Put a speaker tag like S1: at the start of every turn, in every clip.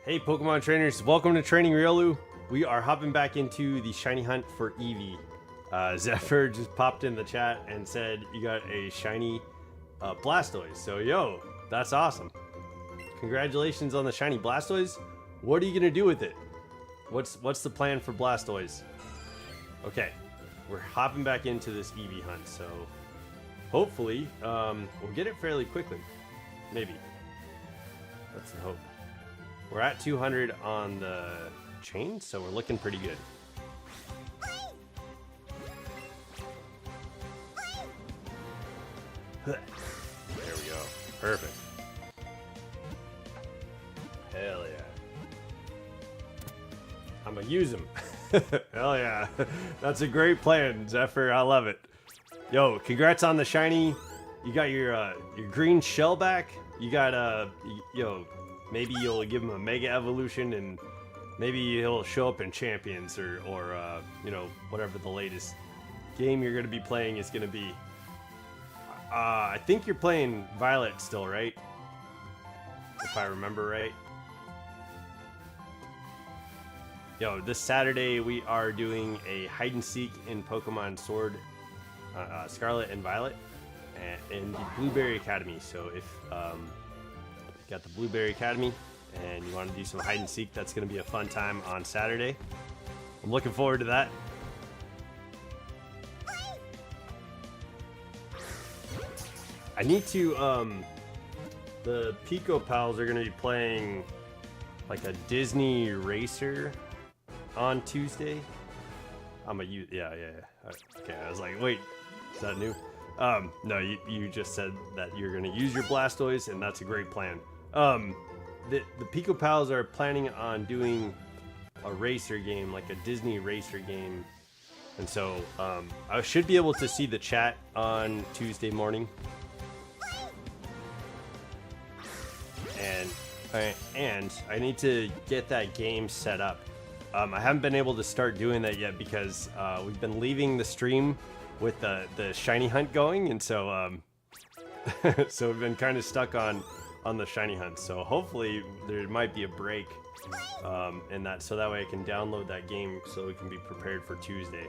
S1: Hey Pokemon trainers, welcome to Training Riolu. We are hopping back into the shiny hunt for Eevee. Zephyr just popped in the chat and said you got a shiny Blastoise. So yo, that's awesome. Congratulations on the shiny Blastoise. What are you gonna do with it? What's the plan for Blastoise? Okay, we're hopping back into this Eevee hunt, so hopefully we'll get it fairly quickly. Maybe. That's the hope. We're at 200 on the chain, so we're looking pretty good. There we go. Perfect. Hell yeah. I'm gonna use him. Hell yeah. That's a great plan, Zephyr. I love it. Yo, congrats on the shiny. You got your green shell back. You got yo, maybe you'll give him a Mega Evolution, and maybe he'll show up in Champions or you know, whatever the latest game you're gonna be playing is gonna be. I think you're playing Violet still, right? If I remember right. Yo, this Saturday we are doing a hide and seek in Pokemon Sword, Scarlet and Violet, in the Blueberry Academy. So if you got the Blueberry Academy and you want to do some hide and seek, that's going to be a fun time on Saturday. I'm looking forward to that. I need to, the Pico Pals are going to be playing like a Disney Racer on Tuesday. Yeah. Okay, I was like, wait, is that new? No, you just said that you're going to use your Blastoise, and that's a great plan. The Pico Pals are planning on doing a racer game, like a Disney racer game. And so I should be able to see the chat on Tuesday morning. And I need to get that game set up. I haven't been able to start doing that yet because we've been leaving the stream with the shiny hunt going, and so so we've been kind of stuck on the shiny hunt. So hopefully there might be a break in that, so that way I can download that game so we can be prepared for Tuesday.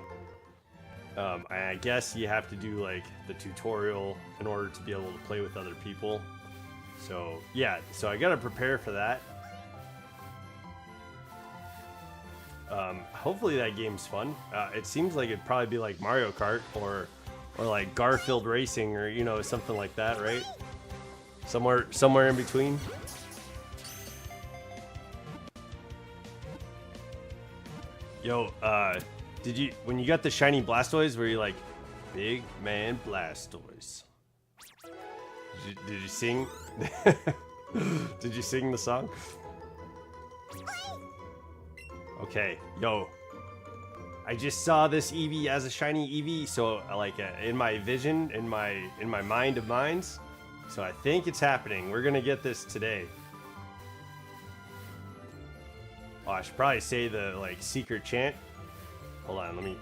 S1: I guess you have to do like the tutorial in order to be able to play with other people. So yeah, so I gotta prepare for that. Hopefully that game's fun. It seems like it'd probably be like Mario Kart or like Garfield Racing, or you know, something like that, right? Somewhere in between. Yo, did you, when you got the shiny Blastoise, were you like, big man Blastoise? Did you sing? Did you sing the song? Okay, yo, I just saw this Eevee as a shiny Eevee, so like in my vision, in my mind of minds, so I think it's happening. We're gonna get this today. Oh, I should probably say the like secret chant. Hold on, let me.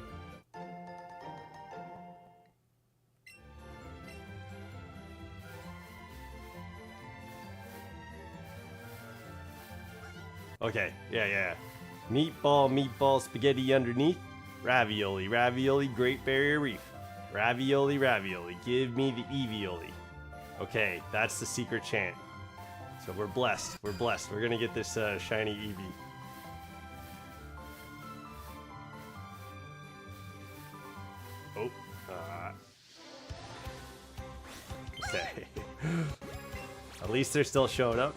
S1: Okay, yeah. Meatball, meatball, spaghetti underneath. Ravioli, ravioli, Great Barrier Reef. Ravioli, ravioli, give me the Eeveeoli. Okay, that's the secret chant. So we're blessed. We're blessed. We're gonna get this shiny Eevee. Oh. Okay. At least they're still showing up.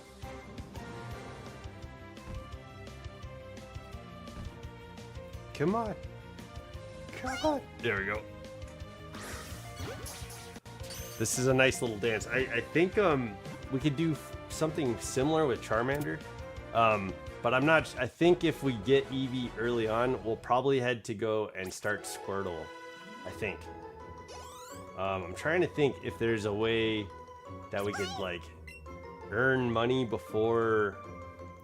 S1: Come on. Come on. There we go. This is a nice little dance. I think we could do something similar with Charmander. But I'm not, I think if we get Eevee early on, we'll probably head to go and start Squirtle, I think. I'm trying to think if there's a way that we could like earn money before,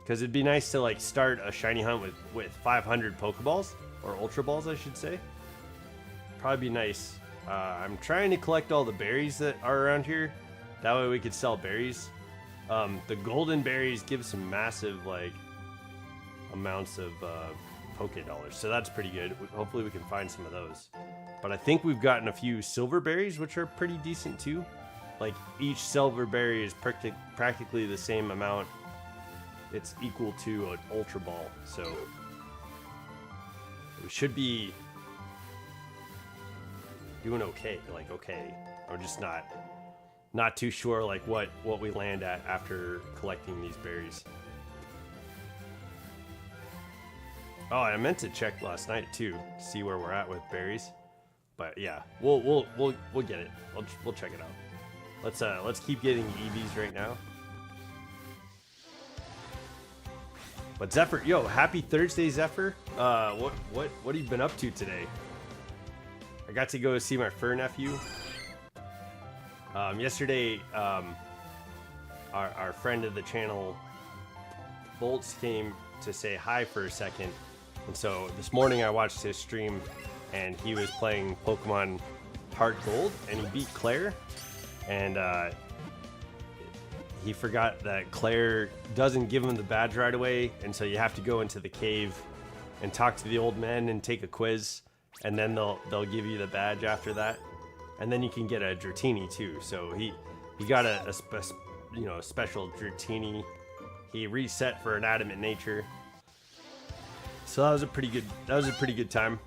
S1: because it'd be nice to like start a shiny hunt with 500 Pokeballs, or Ultra Balls I should say. Probably be nice. I'm trying to collect all the berries that are around here. That way we could sell berries. The golden berries give some massive like amounts of Poké Dollars. So that's pretty good. Hopefully we can find some of those. But I think we've gotten a few silver berries, which are pretty decent too. Like each silver berry is practically the same amount. It's equal to an Ultra Ball. So we should be doing okay. Like okay. I'm just not too sure like what we land at after collecting these berries. Oh, I meant to check last night too, see where we're at with berries. But yeah, we'll get it. We'll check it out. Let's keep getting Eevees right now. But Zephyr, yo, happy Thursday, Zephyr. What have you been up to today? I got to go see my fur nephew. Yesterday, our friend of the channel, Bolts, came to say hi for a second. And so this morning I watched his stream and he was playing Pokemon Heart Gold and he beat Claire. And he forgot that Claire doesn't give him the badge right away. And so you have to go into the cave and talk to the old men and take a quiz. And then they'll give you the badge after that. And then you can get a Dratini too. So he got a special Dratini. He reset for an Adamant Nature. So that was a pretty good time.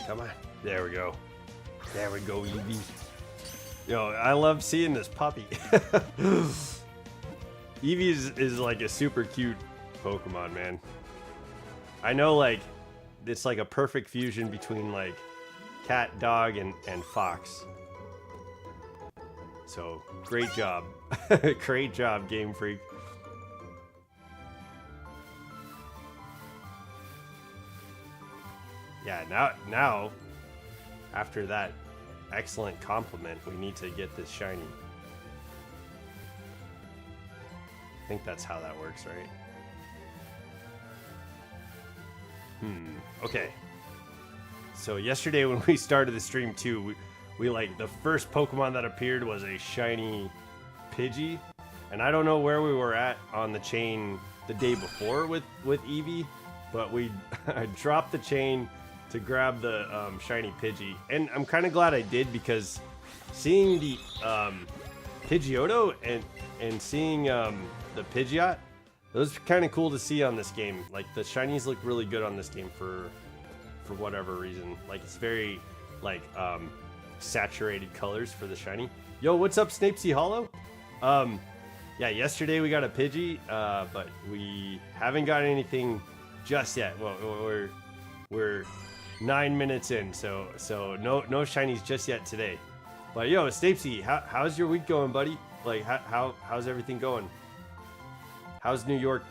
S1: Come on. There we go. There we go, Eevee. Yo, I love seeing this puppy. Eevee is like a super cute Pokemon, man. I know, like, it's like a perfect fusion between like cat, dog, and fox. So great job. Great job, Game Freak. Yeah, now after that excellent compliment, we need to get this shiny. I think that's how that works, right? Okay. So yesterday when we started the stream too, we like the first Pokemon that appeared was a shiny Pidgey, and I don't know where we were at on the chain the day before with Eevee, but I dropped the chain to grab the shiny Pidgey, and I'm kind of glad I did because seeing the Pidgeotto and seeing the Pidgeot, it was kind of cool to see on this game. Like the shinies look really good on this game for whatever reason. Like it's very like saturated colors for the shiny. Yo, what's up, Snapesy Hollow? Yeah, yesterday we got a Pidgey, but we haven't got anything just yet. Well, we're 9 minutes in, so no shinies just yet today. But yo, Snapesy, how's your week going, buddy? Like how's everything going? How's New York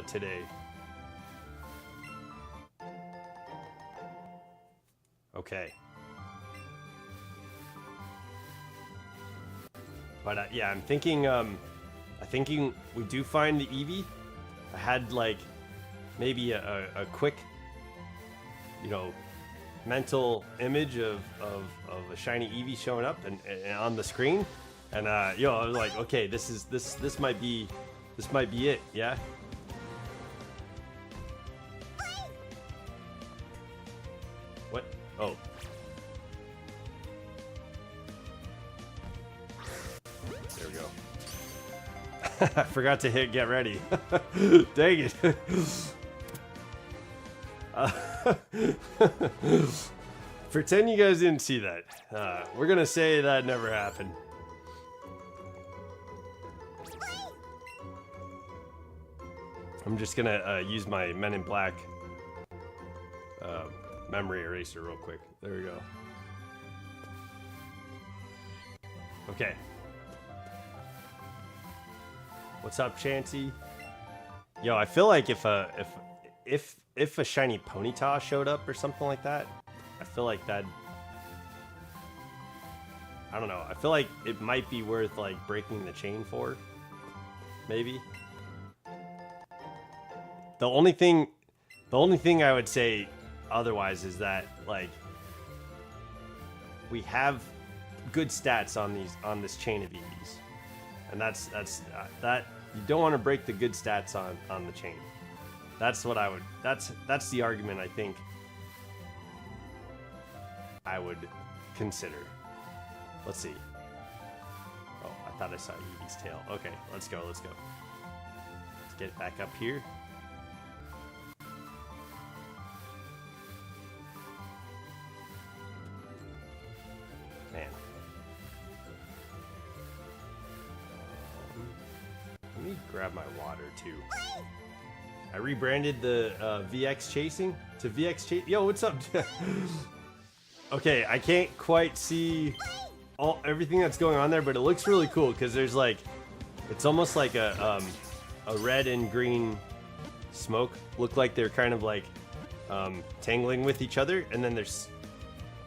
S1: today? Okay. But yeah, I'm thinking we do find the Eevee. I had like maybe a quick, mental image of a shiny Eevee showing up and on the screen, and I was like, okay, this might be it, yeah. What? Oh. There we go. I forgot to hit get ready. Dang it. Pretend you guys didn't see that. We're gonna say that never happened. I'm just gonna use my Men in Black memory eraser real quick. There we go. Okay. What's up, Chansey? Yo, I feel like if a shiny Ponyta showed up or something like that, I feel like that. I don't know. I feel like it might be worth like breaking the chain for. Maybe. The only thing I would say otherwise is that like we have good stats on this chain of Eevees. and that's that you don't want to break the good stats on the chain. That's what I would. That's the argument I think I would consider. Let's see. Oh, I thought I saw Eevee's tail. Okay, let's go. Let's go. Let's get back up here. Man. Let me grab my water too. I rebranded the VX Chasing to VX Chase. Yo, what's up? Okay, I can't quite see everything that's going on there, but it looks really cool because there's like, it's almost like a red and green smoke. Look like they're kind of like tangling with each other, and then there's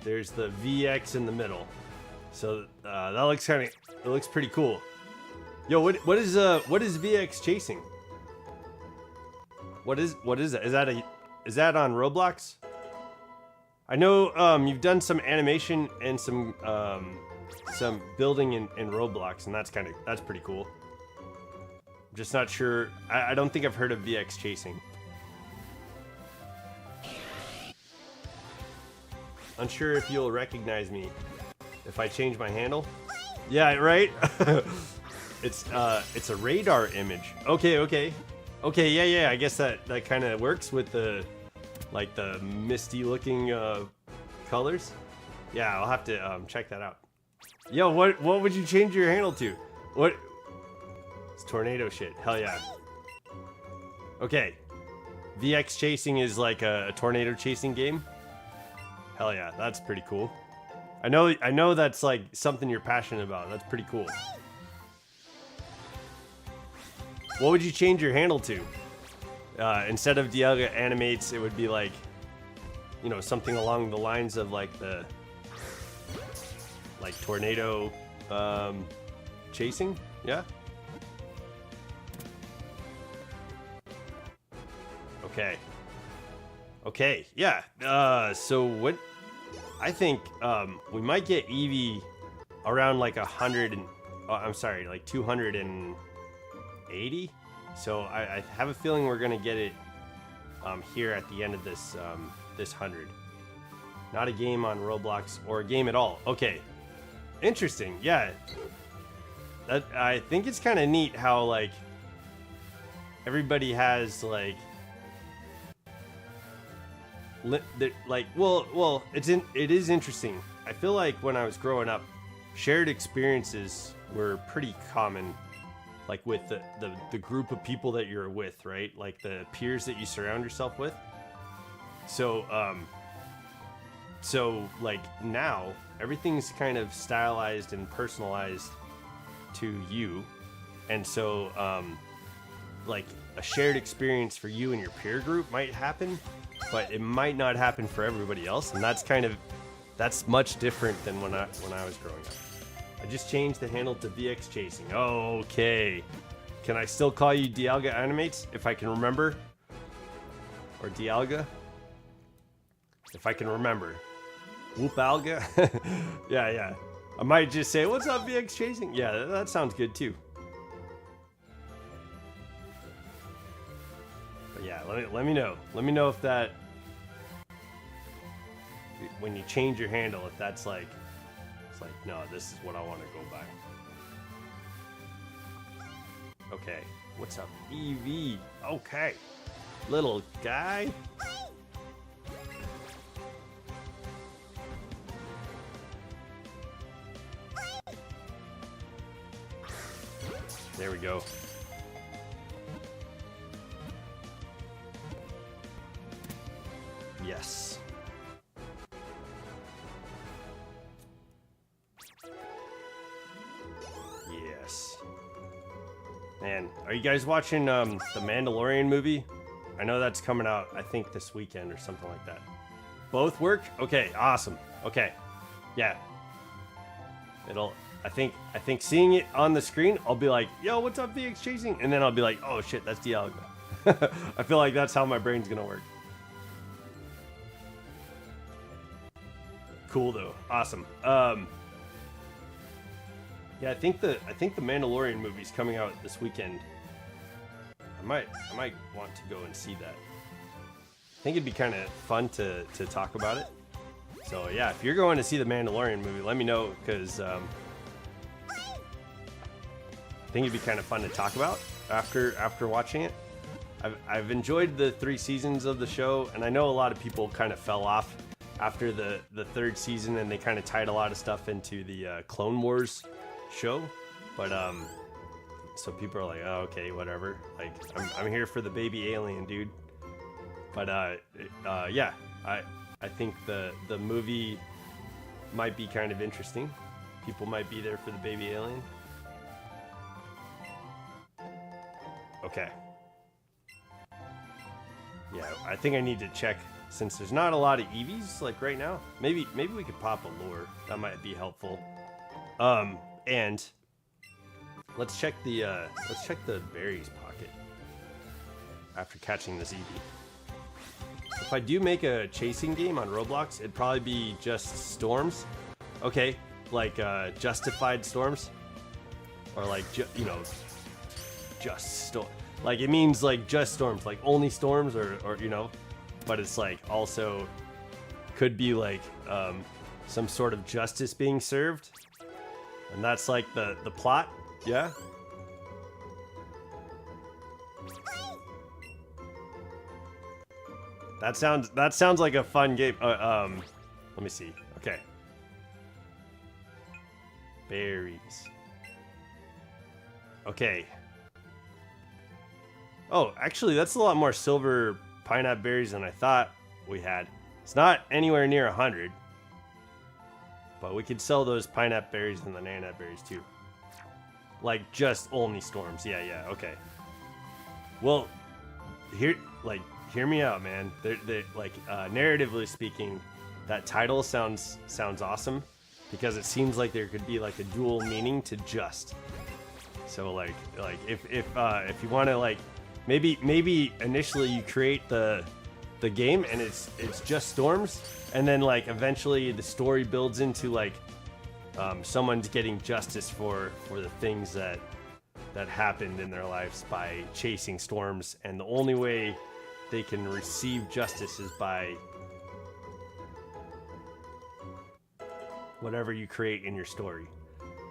S1: the VX in the middle. So that looks it looks pretty cool. Yo, what is VX Chasing? What is that? Is that on Roblox? I know you've done some animation and some building in Roblox, and that's pretty cool. I'm just not sure. I don't think I've heard of VX Chasing. Unsure if you'll recognize me if I change my handle. Yeah, right. It's a radar image. Okay. Yeah. I guess that kind of works with the misty looking colors. Yeah, I'll have to check that out. Yo, what would you change your handle to? What? It's tornado shit. Hell yeah. Okay. VX Chasing is like a tornado chasing game. Hell yeah, that's pretty cool. I know that's like something you're passionate about. That's pretty cool. What would you change your handle to? Instead of Dialga Animates, it would be like, you know, something along the lines of like the tornado chasing. Yeah. Okay. Yeah. So what? I think we might get Eevee around like 100 and I'm sorry, like 280. So I have a feeling we're gonna get it here at the end of this this 100. Not a game on Roblox or a game at all. Okay, interesting. Yeah, I think it's kind of neat how like everybody has like well it is interesting. I feel like when I was growing up, shared experiences were pretty common, like with the group of people that you're with, right? Like the peers that you surround yourself with. So like now everything's kind of stylized and personalized to you, and so like a shared experience for you and your peer group might happen, but it might not happen for everybody else, and that's much different than when I was growing up. I just changed the handle to VX Chasing. Okay. Can I still call you Dialga Animates if I can remember? Or Dialga? If I can remember. Whoop Alga? Yeah. I might just say, what's up, VX Chasing? Yeah, that sounds good too. But yeah, let me know. Let me know if that, when you change your handle, if that's like, no, this is what I want to go by. Okay, what's up, Eevee? Okay, little guy. There we go. Yes. Yes. Man, are you guys watching the Mandalorian movie? I know that's coming out, I think this weekend or something like that. Both work? Okay, awesome. Okay. Yeah. I think seeing it on the screen, I'll be like, yo, what's up, VX Chasing? And then I'll be like, oh shit, that's Dialga. I feel like that's how my brain's gonna work. Cool though. Awesome. Yeah, I think the Mandalorian movie's coming out this weekend. I might want to go and see that. I think it'd be kind of fun to talk about it. So yeah, if you're going to see the Mandalorian movie, let me know, because I think it'd be kind of fun to talk about after watching it. I've enjoyed the 3 seasons of the show, and I know a lot of people kind of fell off after the 3rd season, and they kind of tied a lot of stuff into the Clone Wars show. But so people are like, oh, okay, whatever. Like, I'm here for the baby alien, dude. But yeah, I think the movie might be kind of interesting. People might be there for the baby alien. Okay. Yeah, I think I need to check, since there's not a lot of Eevees like right now. Maybe we could pop a lure. That might be helpful. And let's check the berries pocket after catching this Eevee. If I do make a chasing game on Roblox, it'd probably be just storms. Okay, like justified storms, or like just storm. Like, it means like just storms, like only storms, or but it's like also could be like some sort of justice being served, and that's like the plot. Yeah. That sounds like a fun game. Let me see. Okay. Berries. Okay. Oh, actually, that's a lot more silver pineapple berries than I thought we had. It's not anywhere near 100, but we could sell those pineapple berries and the nanap berries too. Like, just only storms. Yeah, okay. Well, hear me out, man. They're like, narratively speaking, that title sounds awesome, because it seems like there could be like a dual meaning to just. So like if you want to, like, maybe initially you create the game and it's just storms, and then like eventually the story builds into like someone's getting justice for the things that happened in their lives by chasing storms, and the only way they can receive justice is by whatever you create in your story.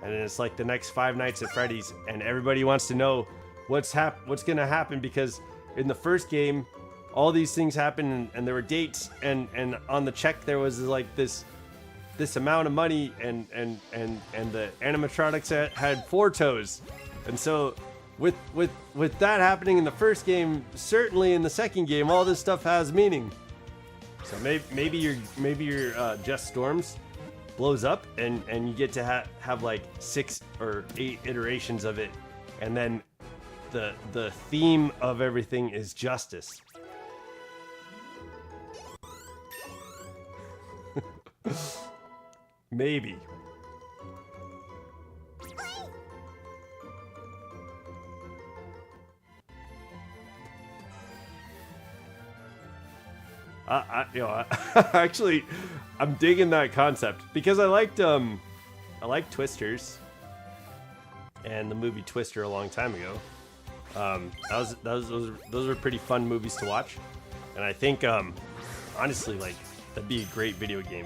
S1: And then it's like the next Five Nights at Freddy's, and everybody wants to know what's gonna happen, because in the first game all these things happened, and there were dates, and on the check there was like this amount of money, and the animatronics had 4 toes. And so with that happening in the first game, certainly in the second game all this stuff has meaning. So maybe your just storms blows up, and you get to have like 6 or 8 iterations of it, and then the theme of everything is justice. Maybe. Actually, I'm digging that concept, because I liked Twisters and the movie Twister a long time ago. Those were pretty fun movies to watch, and I think honestly, like, that'd be a great video game.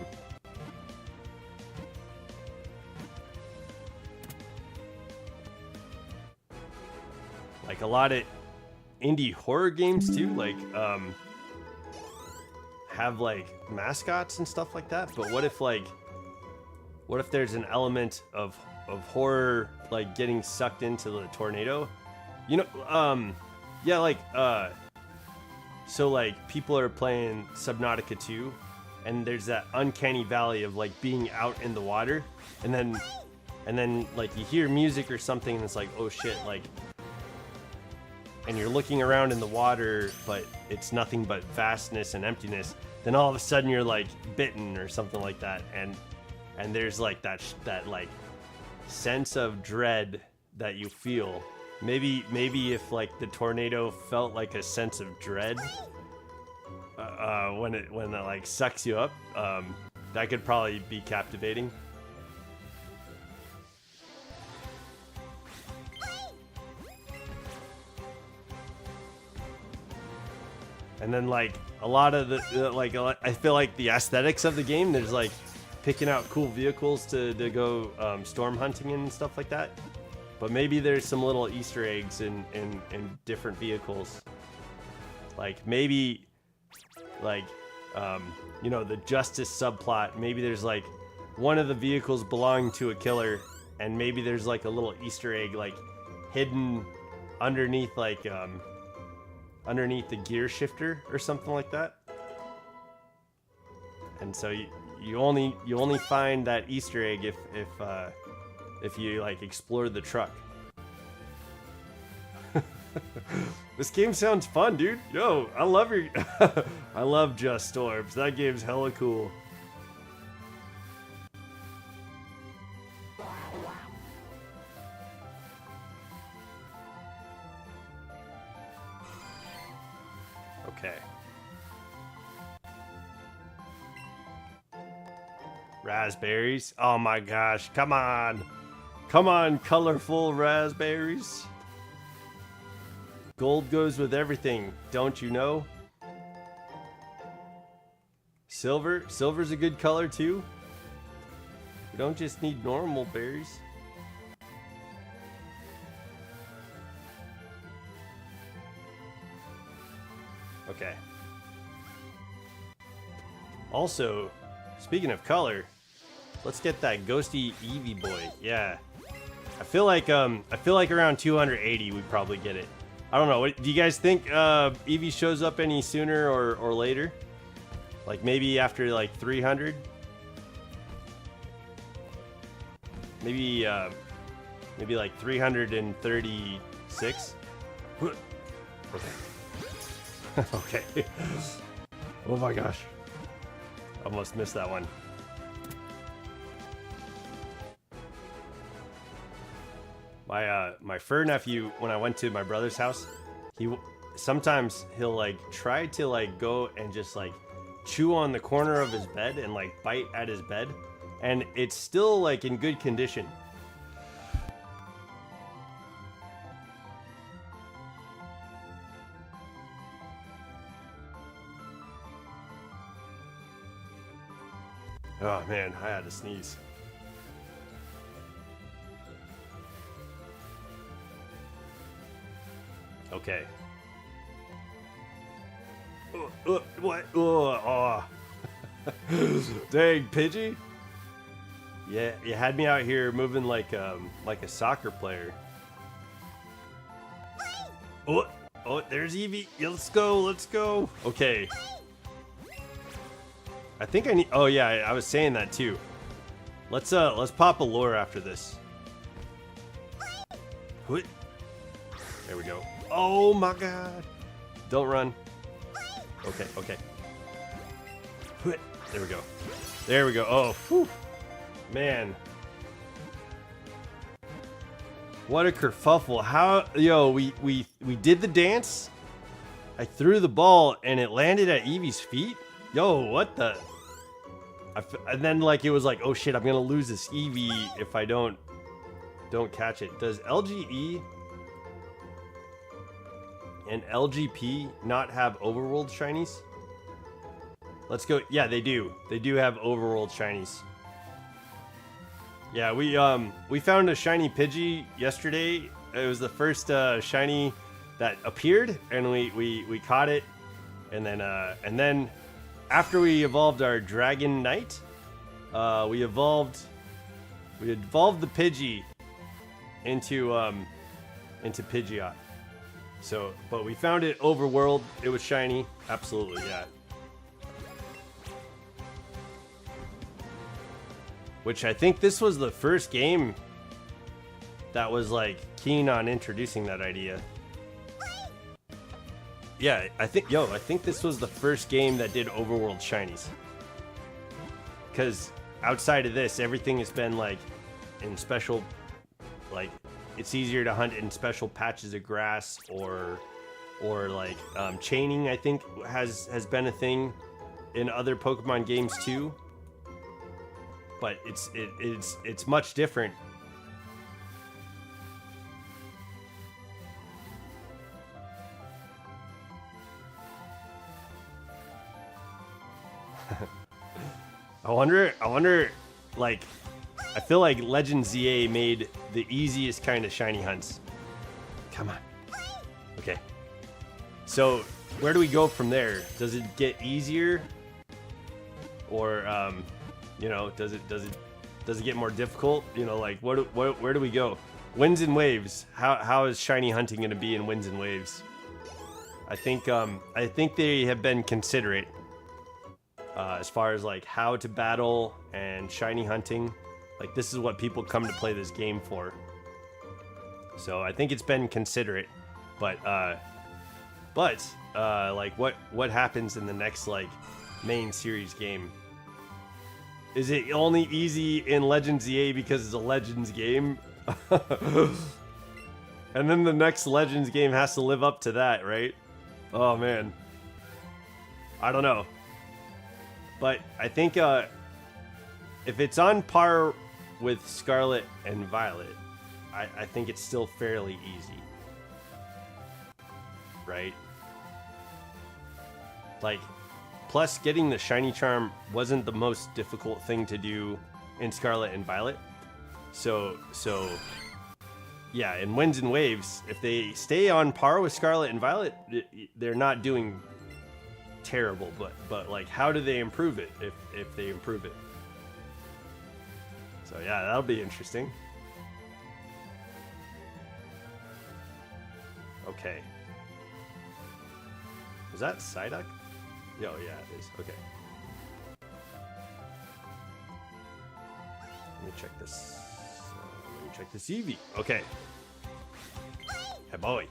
S1: Like a lot of indie horror games too, like have like mascots and stuff like that. But what if there's an element of horror, like getting sucked into the tornado? Yeah, like so like people are playing Subnautica 2, and there's that uncanny valley of like being out in the water, and then like you hear music or something, and it's like, oh shit, like, and you're looking around in the water, but it's nothing but vastness and emptiness. Then all of a sudden you're like bitten or something like that, and there's like that like sense of dread that you feel. Maybe if like the tornado felt like a sense of dread when it like sucks you up, that could probably be captivating. And then like a lot of the I feel like the aesthetics of the game, there's like picking out cool vehicles to go storm hunting and stuff like that. But maybe there's some little Easter eggs in different vehicles. Like maybe like you know, the justice subplot, maybe there's like one of the vehicles belonging to a killer, and maybe there's like a little Easter egg like hidden underneath like underneath the gear shifter or something like that. And so you only find that Easter egg if you like explore the truck. This game sounds fun, dude. Yo, I love your I love Just Storms. That game's hella cool. Okay. Raspberries. Oh my gosh. Come on. Come on, colorful raspberries. Gold goes with everything, don't you know? Silver. Silver's a good color too. We don't just need normal berries. Okay. Also, speaking of color, let's get that ghosty Eevee boy. Yeah. I feel like around 280 we'd probably get it. I don't know. What, do you guys think Eevee shows up any sooner or later? Like maybe after like 300? Maybe maybe like 336? Okay. Okay. Oh my gosh. Almost missed that one. My fur nephew, when I went to my brother's house, sometimes he'll like try to like go and just like chew on the corner of his bed and like bite at his bed, and it's still like in good condition. Oh man, I had to sneeze. Okay. What? Oh. Dang, Pidgey. Yeah, you had me out here moving like a soccer player. Oh, there's Eevee. Yeah, let's go, let's go. Okay. I think I need. Oh yeah, I was saying that too. Let's pop a lure after this. There we go. Oh my god. Don't run. Okay, okay. There we go. There we go. Oh, whew. Man. What a kerfuffle. How, yo, we did the dance. I threw the ball and it landed at Eevee's feet. Yo, what the? And then like it was like, oh shit, I'm gonna lose this Eevee if I don't catch it. Does LGE and LGP not have overworld shinies? Let's go. Yeah, they do. They do have overworld shinies. Yeah, we found a shiny Pidgey yesterday. It was the first shiny that appeared, and we caught it, and then after we evolved our Dragon Knight, we evolved the Pidgey into Pidgeot. So, but we found it overworld. It was shiny. Absolutely, yeah. Which I think this was the first game that was like keen on introducing that idea. Yeah, I think this was the first game that did overworld shinies. Because outside of this, everything has been like in special, like it's easier to hunt in special patches of grass or like chaining. I think has been a thing in other Pokemon games too. But it's much different. I wonder, like, I feel like Legend ZA made the easiest kind of shiny hunts. Come on. Okay. So, where do we go from there? Does it get easier? Or, you know, does it get more difficult? You know, like, where do we go? Winds and waves. How is shiny hunting going to be in winds and waves? I think they have been considerate as far as like how to battle and shiny hunting. Like, this is what people come to play this game for. So I think it's been considerate, but like what happens in the next like main series game? Is it only easy in Legends ZA because it's a Legends game? And then the next Legends game has to live up to that, right? Oh man, I don't know, but I think if it's on par with Scarlet and Violet, I think it's still fairly easy, right? Like, plus getting the shiny charm wasn't the most difficult thing to do in Scarlet and Violet. So yeah, in Winds and Waves, if they stay on par with Scarlet and Violet, they're not doing terrible, but like, how do they improve it if they improve it? So yeah, that'll be interesting. Okay. Was that Psyduck? Oh yeah, it is. Okay. Let me check this. Let me check this Eevee. Okay. Hey boy.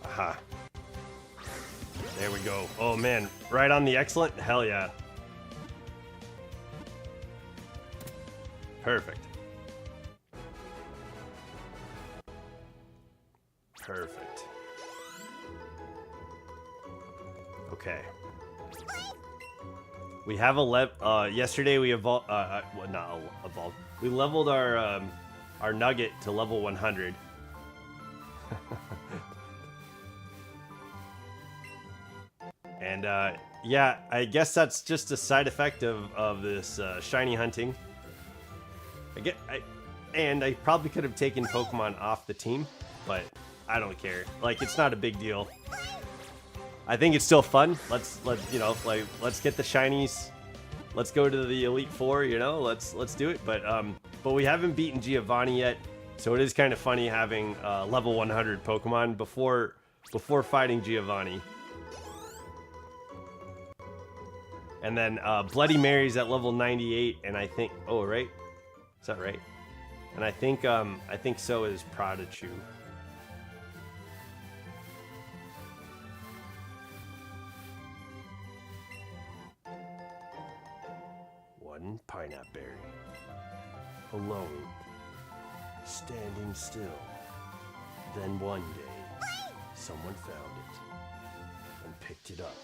S1: Aha. There we go. Oh man, right on the excellent. Hell yeah. Perfect. Perfect. Okay. We have yesterday we evolved. Well, not evolved. We leveled our Nugget to level 100. And yeah, I guess that's just a side effect of this shiny hunting. And I probably could have taken Pokemon off the team, but I don't care. Like, it's not a big deal. I think it's still fun. Let's get the shinies. Let's go to the Elite Four. You know, let's do it. But we haven't beaten Giovanni yet, so it is kind of funny having level 100 Pokemon before fighting Giovanni. And then Bloody Mary's at level 98, and I think, oh right, is that right? And I think so is Prodigy. One pineapple berry, alone, standing still. Then one day, someone found it and picked it up.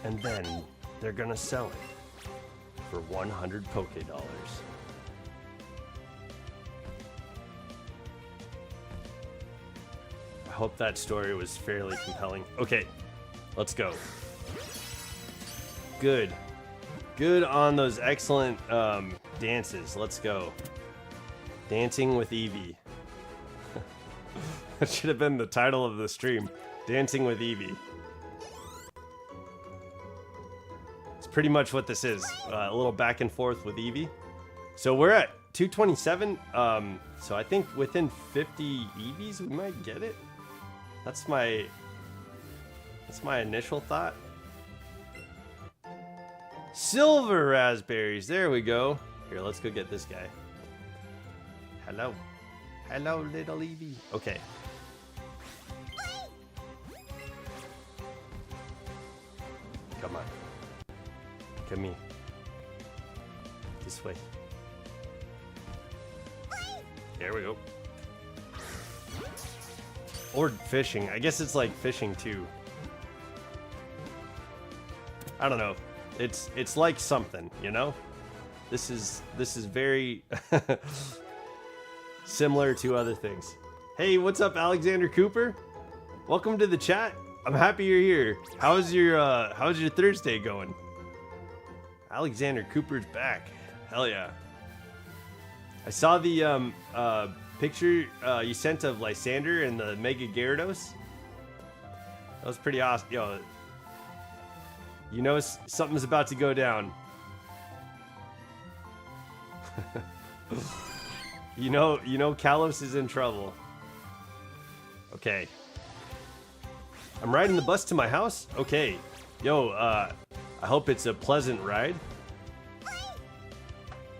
S1: And then they're gonna sell it for 100 Poké dollars. I hope that story was fairly compelling. Okay, let's go. Good. Good on those excellent dances. Let's go. Dancing with Eevee. That should have been the title of the stream. Dancing with Eevee. It's pretty much what this is. A little back and forth with Eevee. So we're at 227. So I think within 50 Eevees we might get it. That's my initial thought. Silver raspberries. There we go. Here, let's go get this guy. Hello. Hello, little Eevee. Okay. Come on. Come here. This way. There we go. Or fishing. I guess it's like fishing too. I don't know. It's like something, you know? This is very similar to other things. Hey, what's up, Alexander Cooper? Welcome to the chat. I'm happy you're here. How's your Thursday going? Alexander Cooper's back. Hell yeah. I saw the picture you sent of Lysander and the Mega Gyarados. That was pretty awesome. Yo, you know something's about to go down. You know Kalos is in trouble. Okay. I'm riding the bus to my house? Okay. Yo, I hope it's a pleasant ride.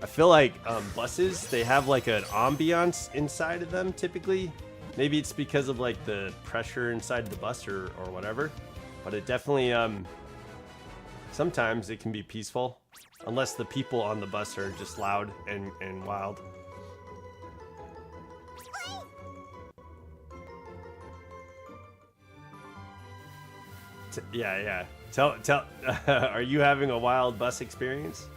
S1: I feel like buses, they have like an ambiance inside of them typically. Maybe it's because of like the pressure inside the bus or whatever. But it definitely, sometimes it can be peaceful. Unless the people on the bus are just loud and wild. Yeah. Tell. Are you having a wild bus experience?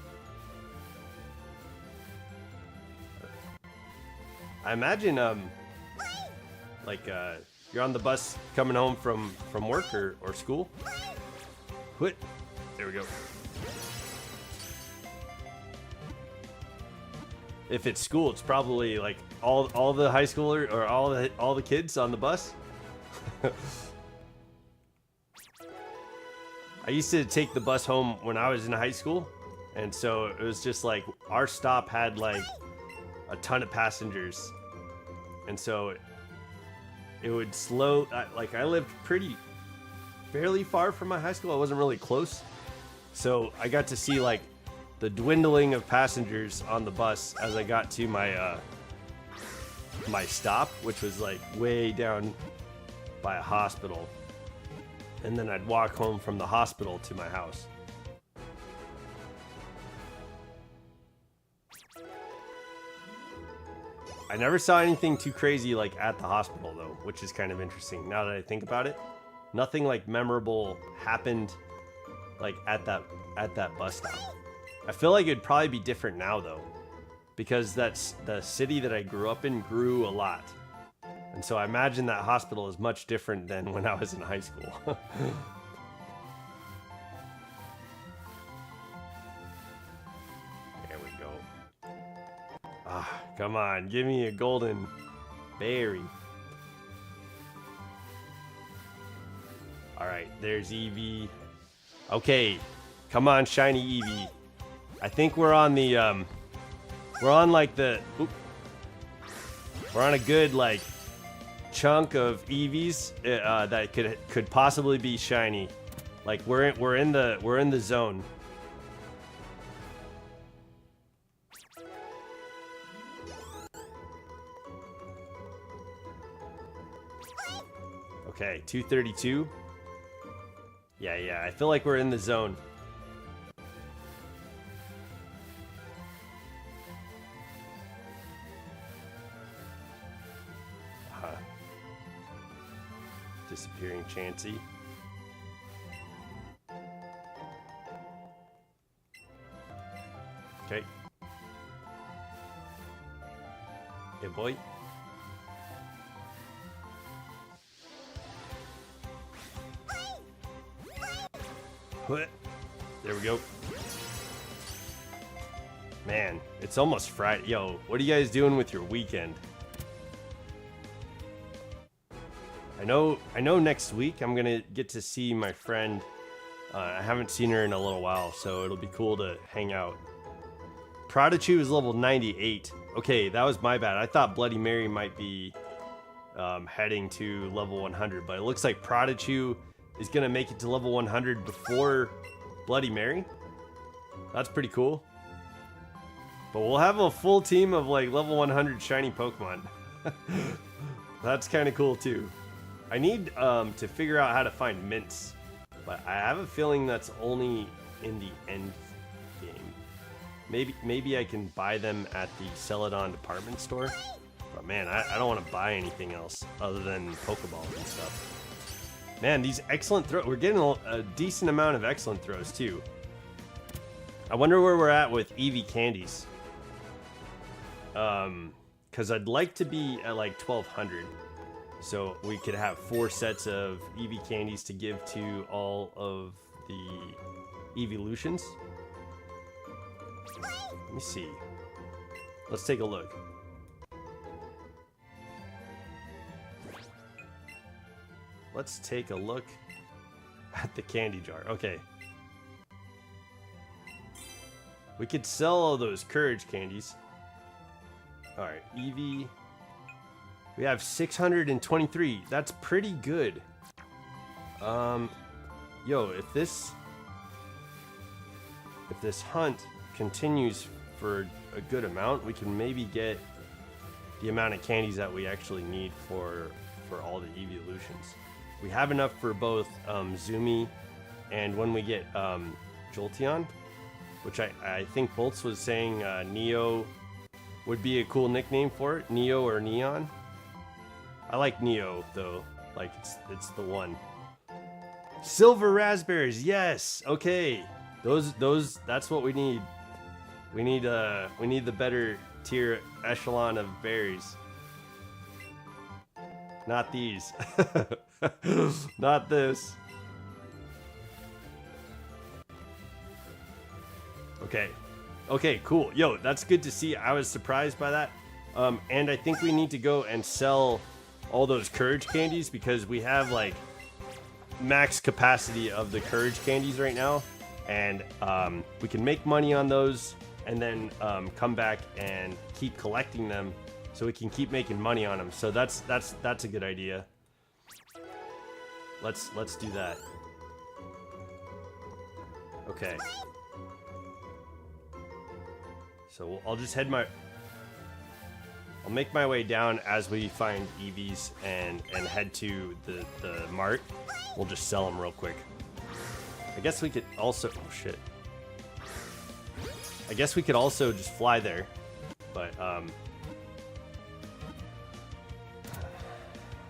S1: I imagine, you're on the bus coming home from work or school. What? There we go. If it's school, it's probably like all the high schooler or all the kids on the bus. I used to take the bus home when I was in high school, and so it was just like our stop had like a ton of passengers, and so it would slow. I lived fairly far from my high school. I wasn't really close, so I got to see like the dwindling of passengers on the bus as I got to my my stop, which was like way down by a hospital. And then I'd walk home from the hospital to my house. I never saw anything too crazy like at the hospital though, which is kind of interesting now that I think about it. Nothing like memorable happened like at that bus stop. I feel like it'd probably be different now though, because that's the city that I grew up in grew a lot. And so I imagine that hospital is much different than when I was in high school. There we go. Ah, come on, give me a golden berry. Alright, there's Eevee. Okay, come on, shiny Eevee. I think we're on the, we're on like the, we're on a good like chunk of Eevees that could possibly be shiny. Like we're in the zone. Okay, 232. Yeah, I feel like we're in the zone. Disappearing Chansey. Okay. Hey, boy. What? There we go. Man, it's almost Friday. Yo, what are you guys doing with your weekend? I know next week I'm gonna get to see my friend. I haven't seen her in a little while, so it'll be cool to hang out. Prodigy is level 98. Okay, that was my bad. I thought Bloody Mary might be heading to level 100, but it looks like Prodigy is gonna make it to level 100 before Bloody Mary. That's pretty cool. But we'll have a full team of like level 100 shiny Pokemon. That's kind of cool too. I need to figure out how to find mints, but I have a feeling that's only in the end game. Maybe I can buy them at the Celadon department store, but man, I don't want to buy anything else other than Pokeballs and stuff. Man, these excellent throws, we're getting a decent amount of excellent throws too. I wonder where we're at with Eevee candies. Because I'd like to be at like 1200. So we could have 4 sets of Eevee candies to give to all of the Eeveelutions. Let me see. Let's take a look. Let's take a look at the candy jar. Okay. We could sell all those courage candies. Alright, Eevee. We have 623. That's pretty good. Yo, if this hunt continues for a good amount, we can maybe get the amount of candies that we actually need for all the evolutions. We have enough for both Zumi and when we get Jolteon, which I think Boltz was saying Neo would be a cool nickname for it. Neo or Neon. I like Neo though. Like it's the one. Silver raspberries, yes. Okay, those that's what we need. We need the better tier echelon of berries. Not these. Not this. Okay. Okay, cool. Yo, that's good to see. I was surprised by that. And I think we need to go and sell all those courage candies because we have like max capacity of the courage candies right now. And we can make money on those and then come back and keep collecting them so we can keep making money on them. So that's a good idea. Let's do that. Okay. So I'll just I'll make my way down as we find Eevees and head to the mart. We'll just sell them real quick. I guess we could also, oh shit. I guess we could also just fly there, but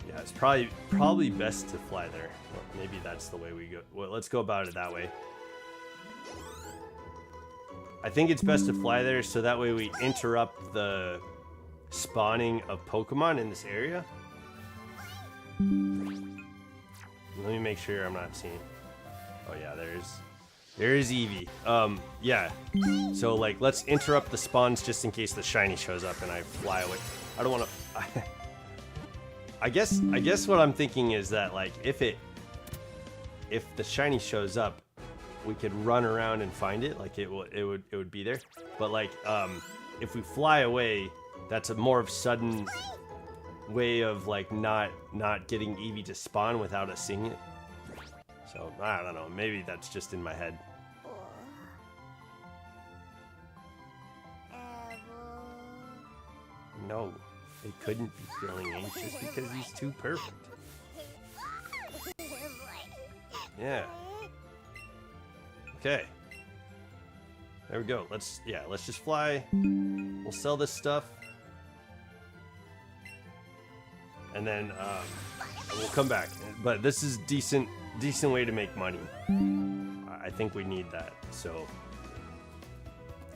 S1: yeah, it's probably best to fly there. Well, maybe that's the way we go. Well, let's go about it that way. I think it's best to fly there so that way we interrupt the spawning of Pokemon in this area. Let me make sure I'm not seeing. Oh yeah, there's Eevee. Yeah. So like, let's interrupt the spawns just in case the shiny shows up and I fly away. I don't want to. I guess what I'm thinking is that like if the shiny shows up, we could run around and find it. Like it would be there. But like if we fly away, that's a more of sudden way of like not getting Eevee to spawn without us seeing it. So I don't know. Maybe that's just in my head. No, they couldn't be feeling anxious because he's too perfect. Yeah. Okay. There we go. Let's just fly. We'll sell this stuff. And then we'll come back. But this is decent way to make money. I think we need that. So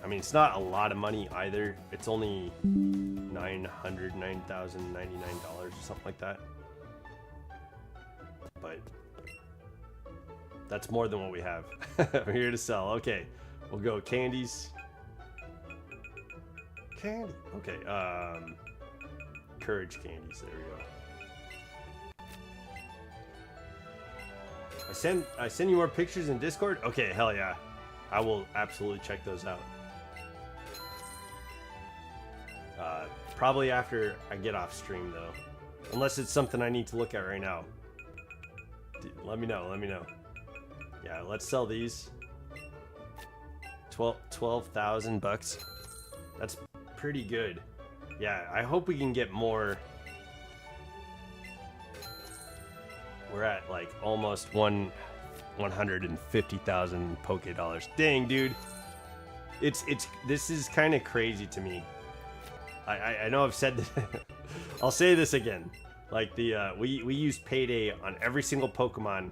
S1: I mean, it's not a lot of money either. It's only $9,099 or something like that. But that's more than what we have. We're here to sell. Okay, we'll go candies. Candy. Okay. Courage candies. There we go. I send you more pictures in Discord. Okay, hell yeah. I will absolutely check those out. Probably after I get off stream though, unless it's something I need to look at right now. Dude, let me know. Yeah, let's sell these. 12,000 bucks. That's pretty good. Yeah, I hope we can get more. We're at like almost 150,000 Poké dollars. Dang, dude. This is kind of crazy to me. I know I've said this. I'll say this again. Like we used payday on every single Pokemon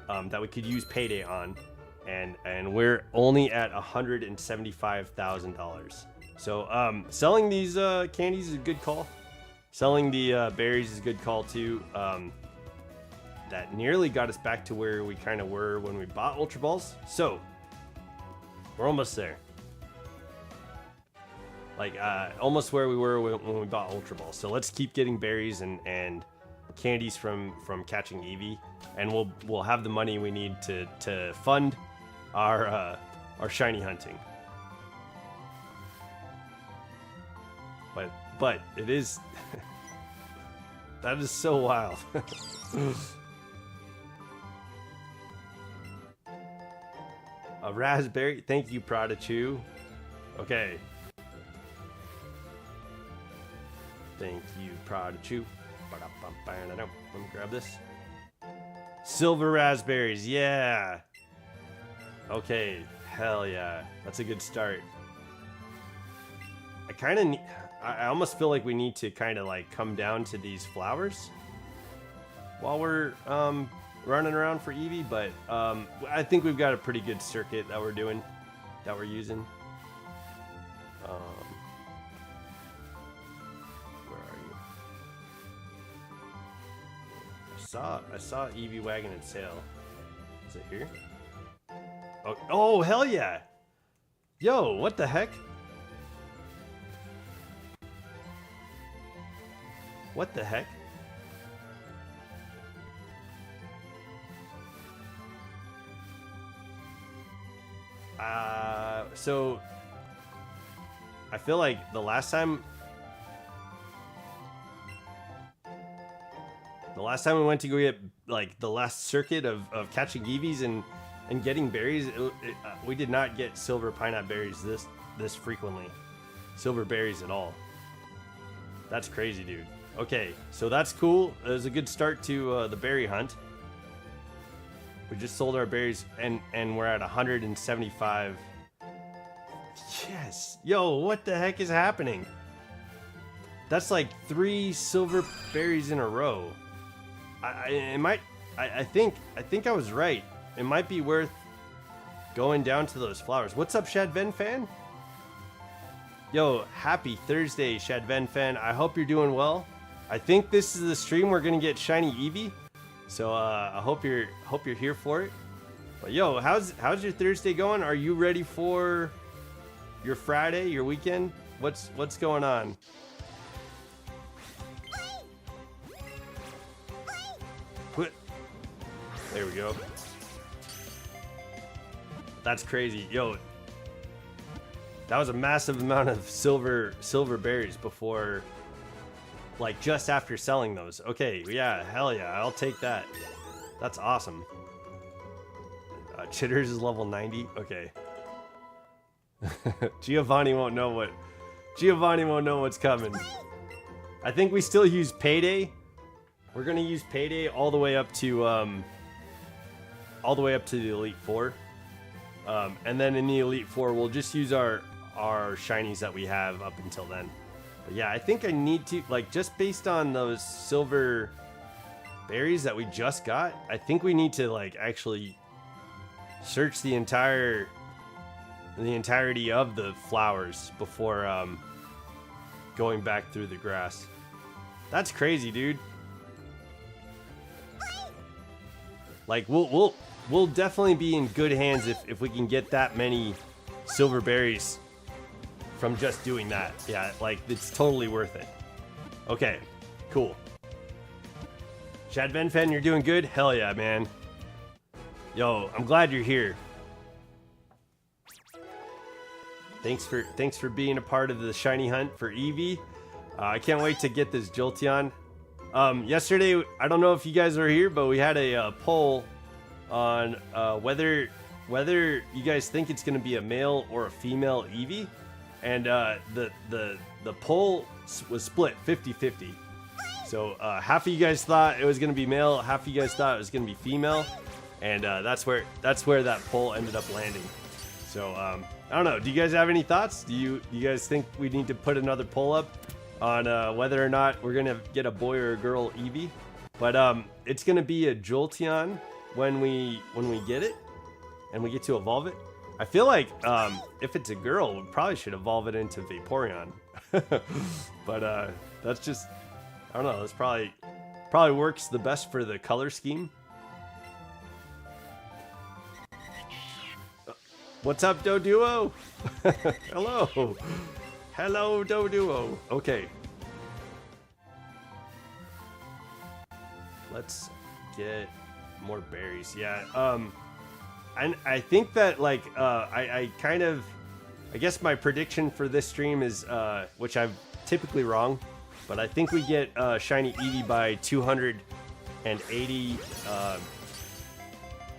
S1: that we could use payday on, and we're only at $175,000. So selling these candies is a good call. Selling the berries is a good call too. That nearly got us back to where we kind of were when we bought Ultra Balls. So we're almost there. Like almost where we were when we bought Ultra Ball. So let's keep getting berries and candies from catching Eevee, and we'll have the money we need to fund our shiny hunting. But it is that is so wild. A raspberry, thank you, Prodichu. Okay. Thank you, Prodichu. Let me grab this. Silver raspberries, yeah. Okay, hell yeah. That's a good start. I almost feel like we need to kind of like come down to these flowers while we're running around for Eevee, but I think we've got a pretty good circuit that we're using. Where are you? I saw Eevee wagging its tail. Is it here? Oh hell yeah! Yo, what the heck? What the heck? So I feel like the last time we went to go get like the last circuit of catching Eevees and getting berries, we did not get silver pineapple berries this frequently. Silver berries at all. That's crazy, dude. Okay, so that's cool. It was a good start to the berry hunt. We just sold our berries and we're at 175. Yes. Yo, what the heck is happening? That's like 3 silver berries in a row. I think I was right. It might be worth going down to those flowers. What's up, Shadven fan? Yo, happy Thursday, Shadven fan. I hope you're doing well. I think this is the stream we're gonna get shiny Eevee. So I hope you're here for it. But yo, how's your Thursday going? Are you ready for your Friday, your weekend? What's going on? Put. There we go. That's crazy, yo. That was a massive amount of silver berries before, like just after selling those. Okay, yeah, hell yeah, I'll take that. That's awesome. Chitters is level 90. Okay. Giovanni won't know what's coming. I think we still use Payday. We're gonna use Payday all the way up to the Elite Four, and then in the Elite Four we'll just use our shinies that we have up until then. But yeah, I think I need to, like, just based on those silver berries that we just got, I think we need to like actually search the entirety of the flowers before going back through the grass. That's crazy, dude. Like we'll definitely be in good hands if we can get that many silver berries from just doing that. Yeah, like it's totally worth it. Okay, cool. Chad Venfen, you're doing good? Hell yeah, man. Yo, I'm glad you're here. Thanks for being a part of the shiny hunt for Eevee. I can't wait to get this Jolteon. Yesterday, I don't know if you guys were here, but we had a poll on whether you guys think it's going to be a male or a female Eevee, and the poll was split 50-50. So half of you guys thought it was going to be male, half of you guys thought it was going to be female, and that's where that poll ended up landing. So I don't know. Do you guys have any thoughts? Do you guys think we need to put another poll up on whether or not we're gonna get a boy or a girl Eevee? But it's gonna be a Jolteon when we get it and we get to evolve it. I feel like if it's a girl, we probably should evolve it into Vaporeon. But that's just, I don't know. That's probably works the best for the color scheme. What's up, Doduo? Hello. Hello, Doduo. Okay. Let's get more berries. Yeah. And I think that like I guess my prediction for this stream is which I'm typically wrong, but I think we get shiny Eevee by 280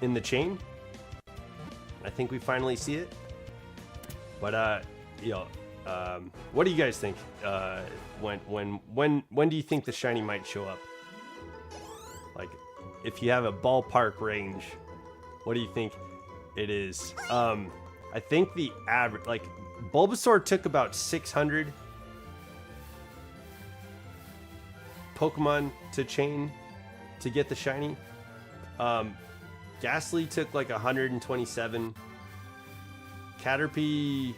S1: in the chain. I think we finally see it. But you know, what do you guys think? When do you think the shiny might show up? Like, if you have a ballpark range, what do you think it is? I think the average, like, Bulbasaur took about 600 Pokemon to chain to get the shiny. Ghastly took like 127. Caterpie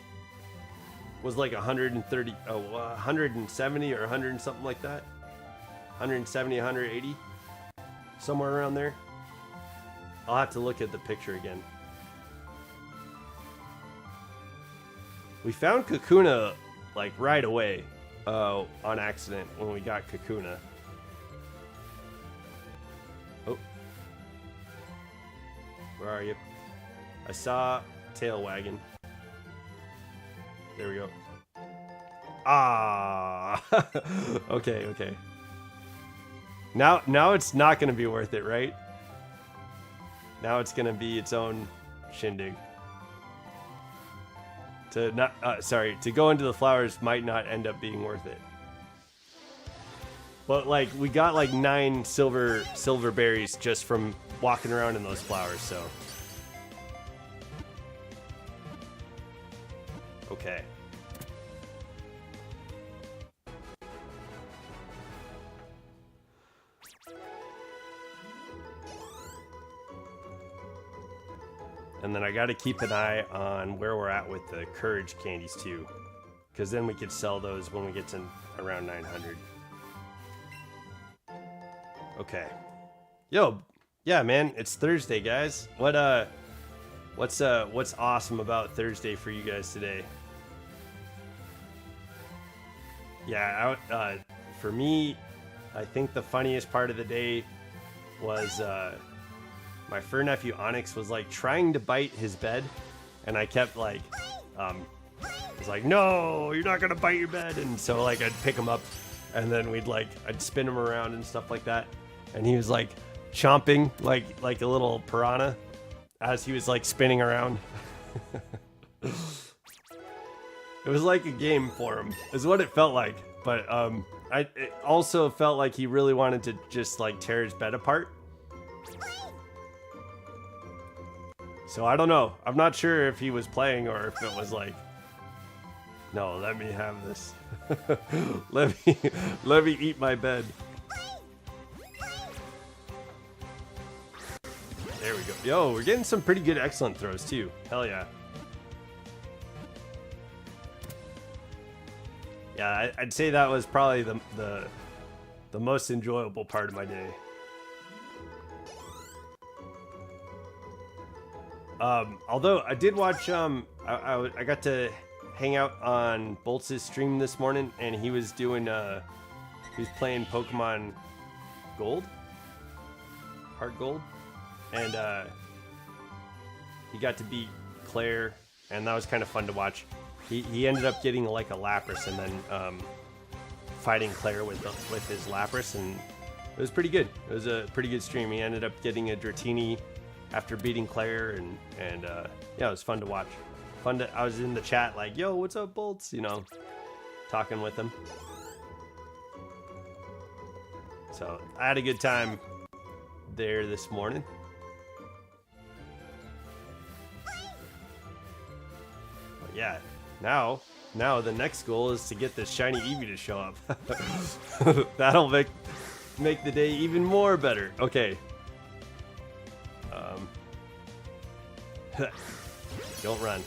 S1: was like 130, 170 or 100 and something like that. 170, 180, somewhere around there. I'll have to look at the picture again. We found Kakuna like right away on accident when we got Kakuna. Oh, where are you? I saw Tail Wagon. There we go. Ah, okay. Now it's not gonna be worth it, right? Now it's gonna be its own shindig. To go into the flowers might not end up being worth it. But like we got like 9 silver berries just from walking around in those flowers, so. Okay. And then I got to keep an eye on where we're at with the courage candies too, because then we could sell those when we get to around 900. Okay. Yo, yeah, man, it's Thursday, guys. What's awesome about Thursday for you guys today? Yeah, for me, I think the funniest part of the day was my fur nephew Onyx was like trying to bite his bed, and I kept like, was like, no, you're not gonna bite your bed, and so like I'd pick him up, and then I'd spin him around and stuff like that, and he was like chomping like a little piranha as he was like spinning around. It was like a game for him, is what it felt like, but it also felt like he really wanted to just like tear his bed apart. So I don't know. I'm not sure if he was playing or if it was like, no, let me have this. let me eat my bed. There we go. Yo, we're getting some pretty good excellent throws too. Hell yeah. Yeah, I'd say that was probably the most enjoyable part of my day. Although I did watch, I got to hang out on Boltz's stream this morning, and he was doing, he was playing Pokemon Gold, Heart Gold, and he got to beat Claire, and that was kind of fun to watch. He ended up getting like a Lapras, and then fighting Claire with his Lapras, and it was pretty good. It was a pretty good stream. He ended up getting a Dratini after beating Claire, and yeah, it was fun to watch. I was in the chat like, yo, what's up, Bolts? You know, talking with him. So I had a good time there this morning. But yeah, now the next goal is to get this shiny Eevee to show up. That'll make the day even more better. Okay. Don't run.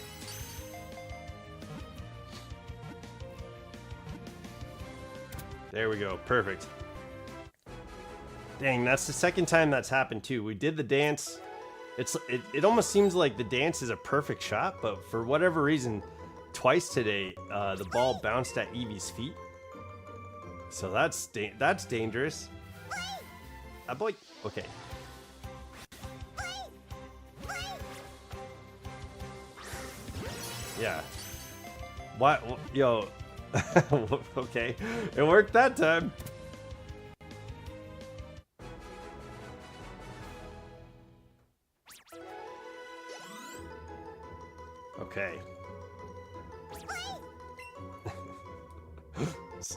S1: There we go. Perfect. Dang, that's the second time that's happened too. We did the dance. It almost seems like the dance is a perfect shot, but for whatever reason, twice today, the ball bounced at Eevee's feet. So that's dangerous. Ah, boy. Okay. Yeah. What? Yo. Okay. It worked that time. Okay.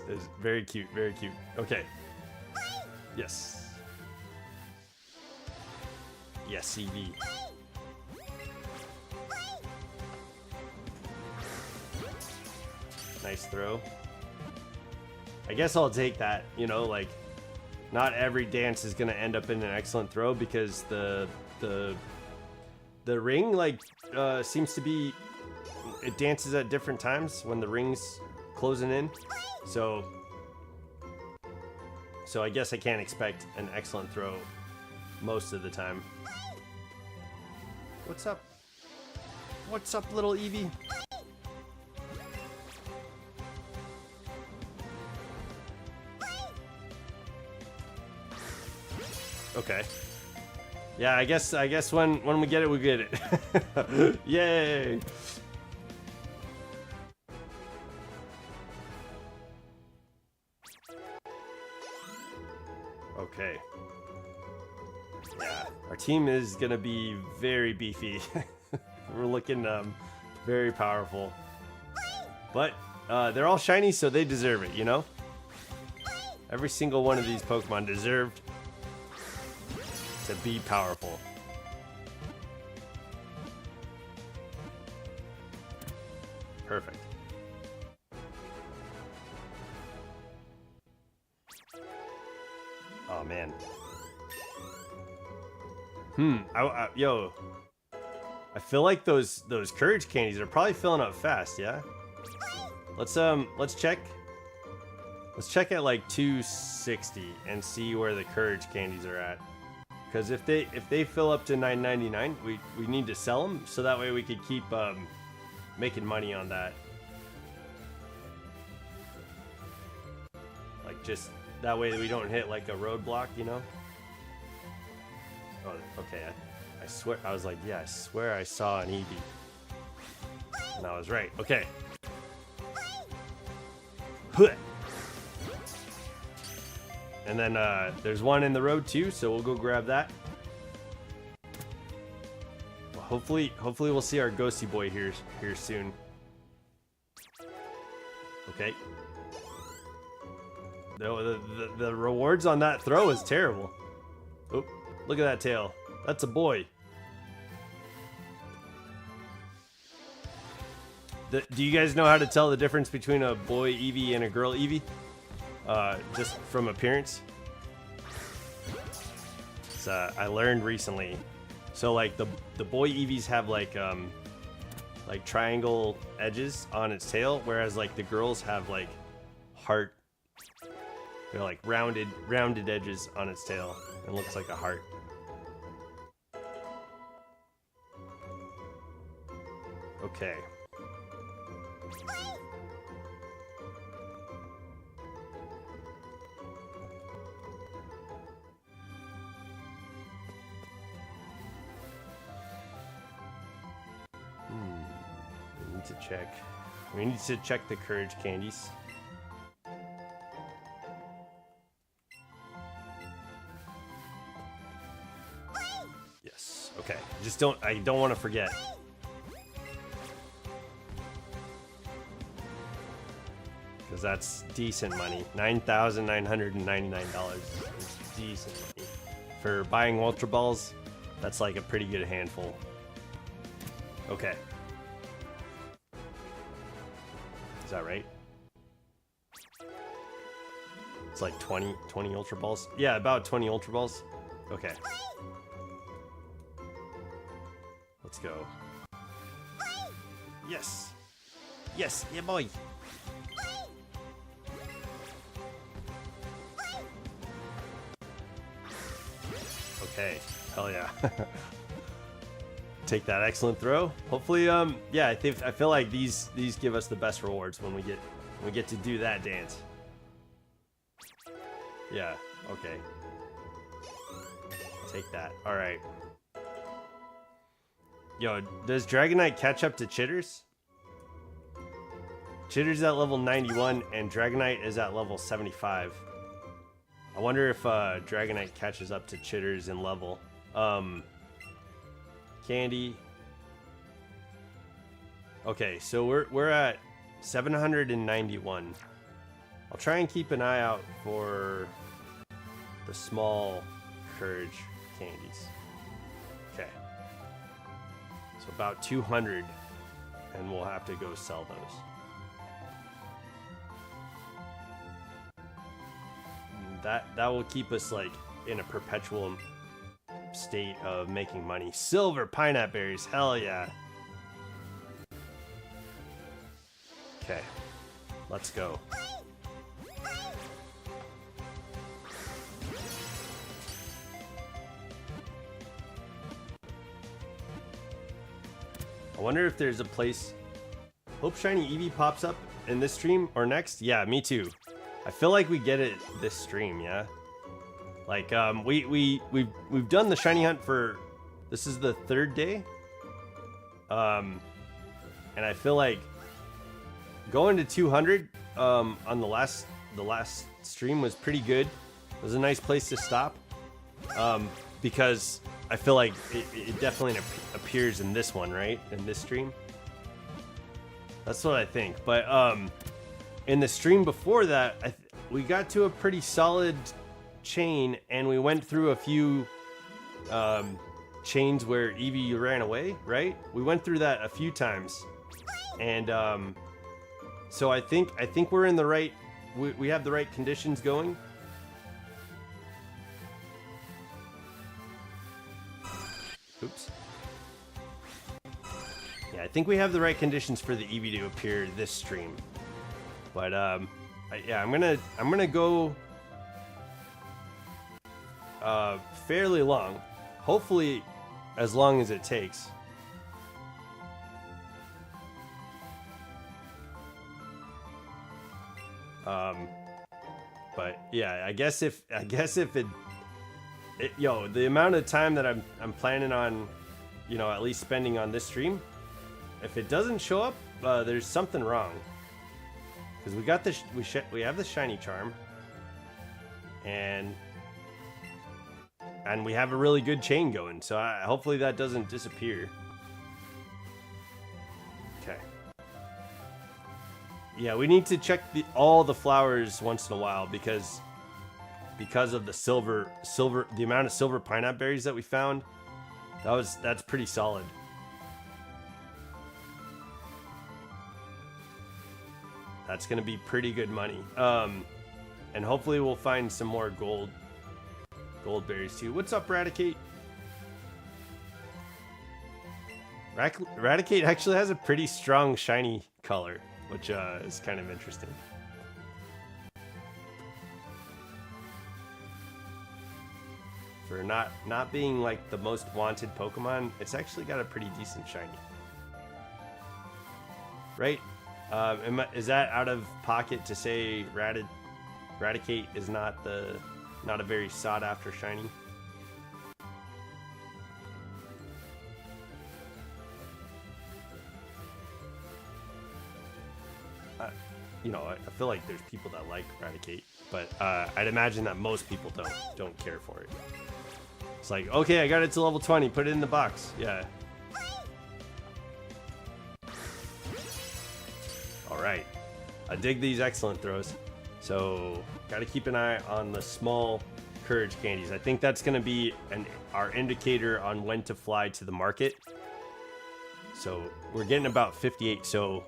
S1: It's very cute, very cute. Okay. Yes. Yes, Eevee. Nice throw. I guess I'll take that, you know, like not every dance is gonna end up in an excellent throw because the ring like seems to be, it dances at different times when the ring's closing in. So I guess I can't expect an excellent throw most of the time. What's up? What's up, little Eevee? Okay. Yeah, I guess when we get it, we get it. Yay! Okay. Yeah, our team is gonna be very beefy. We're looking very powerful. But they're all shiny, so they deserve it, you know? Every single one of these Pokemon deserved to be powerful. Perfect. Oh man. Yo, I feel like those courage candies are probably filling up fast. Yeah. Let's check. Let's check at like 260 and see where the courage candies are at. Because if they fill up to $9.99, we need to sell them so that way we could keep making money on that. Like just that way we don't hit like a roadblock, you know. Oh, okay. I swear I was like, yeah, I swear I saw an Eevee, and I was right. Okay. And then there's one in the road too, so we'll go grab that. Well, hopefully we'll see our ghosty boy here soon. Okay. The rewards on that throw is terrible. Oh, look at that tail. That's a boy. Do you guys know how to tell the difference between a boy Eevee and a girl Eevee? Just from appearance. So, I learned recently. So like the boy Eevees have like triangle edges on its tail, whereas like the girls have like heart. They're like rounded edges on its tail. It looks like a heart. Okay. We need to check the courage candies. Yes. Okay. I don't want to forget. Because that's decent money. $9,999 is decent money. For buying Ultra Balls, that's like a pretty good handful. Okay. Is that right? It's like 20 Ultra Balls? Yeah, about 20 Ultra Balls. Okay. Let's go. Yes! Yes! Yeah, boy! Okay. Hell yeah. take that excellent throw. Hopefully, yeah, I feel like these give us the best rewards when we get to do that dance. Yeah, okay. Take that. All right. Yo, does Dragonite catch up to Chitters? Chitters at level 91 and Dragonite is at level 75. I wonder if Dragonite catches up to Chitters in level. Candy. Okay, so we're at 791. I'll try and keep an eye out for the small Courage candies. Okay. So about 200, and we'll have to go sell those. That will keep us like in a perpetual state of making money. Silver pineapple berries, hell yeah. Okay, let's go. I wonder if there's a place. Hope Shiny Eevee pops up in this stream or next. Yeah, me too. I feel like we get it this stream, yeah. Like we've done the shiny hunt for, this is the 3rd day. And I feel like going to 200 on the last stream was pretty good. It was a nice place to stop. Because I feel like it definitely appears in this one, right? In this stream. That's what I think. But in the stream before that, we got to a pretty solid chain, and we went through a few chains where Eevee ran away, right? We went through that a few times, and so I think we're in the right. We have the right conditions going. Oops. Yeah, I think we have the right conditions for the Eevee to appear this stream. But yeah, I'm gonna go fairly long. Hopefully as long as it takes. But yeah, I guess if it yo, the amount of time that I'm planning on, you know, at least spending on this stream, if it doesn't show up, there's something wrong. Because we got this, we have the shiny charm, and we have a really good chain going. So hopefully that doesn't disappear. Okay. Yeah, we need to check all the flowers once in a while because of the silver, the amount of silver pineapple berries that we found. That's pretty solid. That's gonna be pretty good money. And hopefully we'll find some more gold berries too. What's up, Raticate? Raticate actually has a pretty strong shiny color, which is kind of interesting. For not being like the most wanted Pokemon, it's actually got a pretty decent shiny. Right? Is that out of pocket to say Raticate is not a very sought after shiny? You know, I feel like there's people that like Raticate, but I'd imagine that most people don't care for it. It's like, okay, I got it to level 20, put it in the box. Yeah. All right. I dig these excellent throws. So, got to keep an eye on the small Courage candies. I think that's going to be our indicator on when to fly to the market. So, we're getting about 58. So,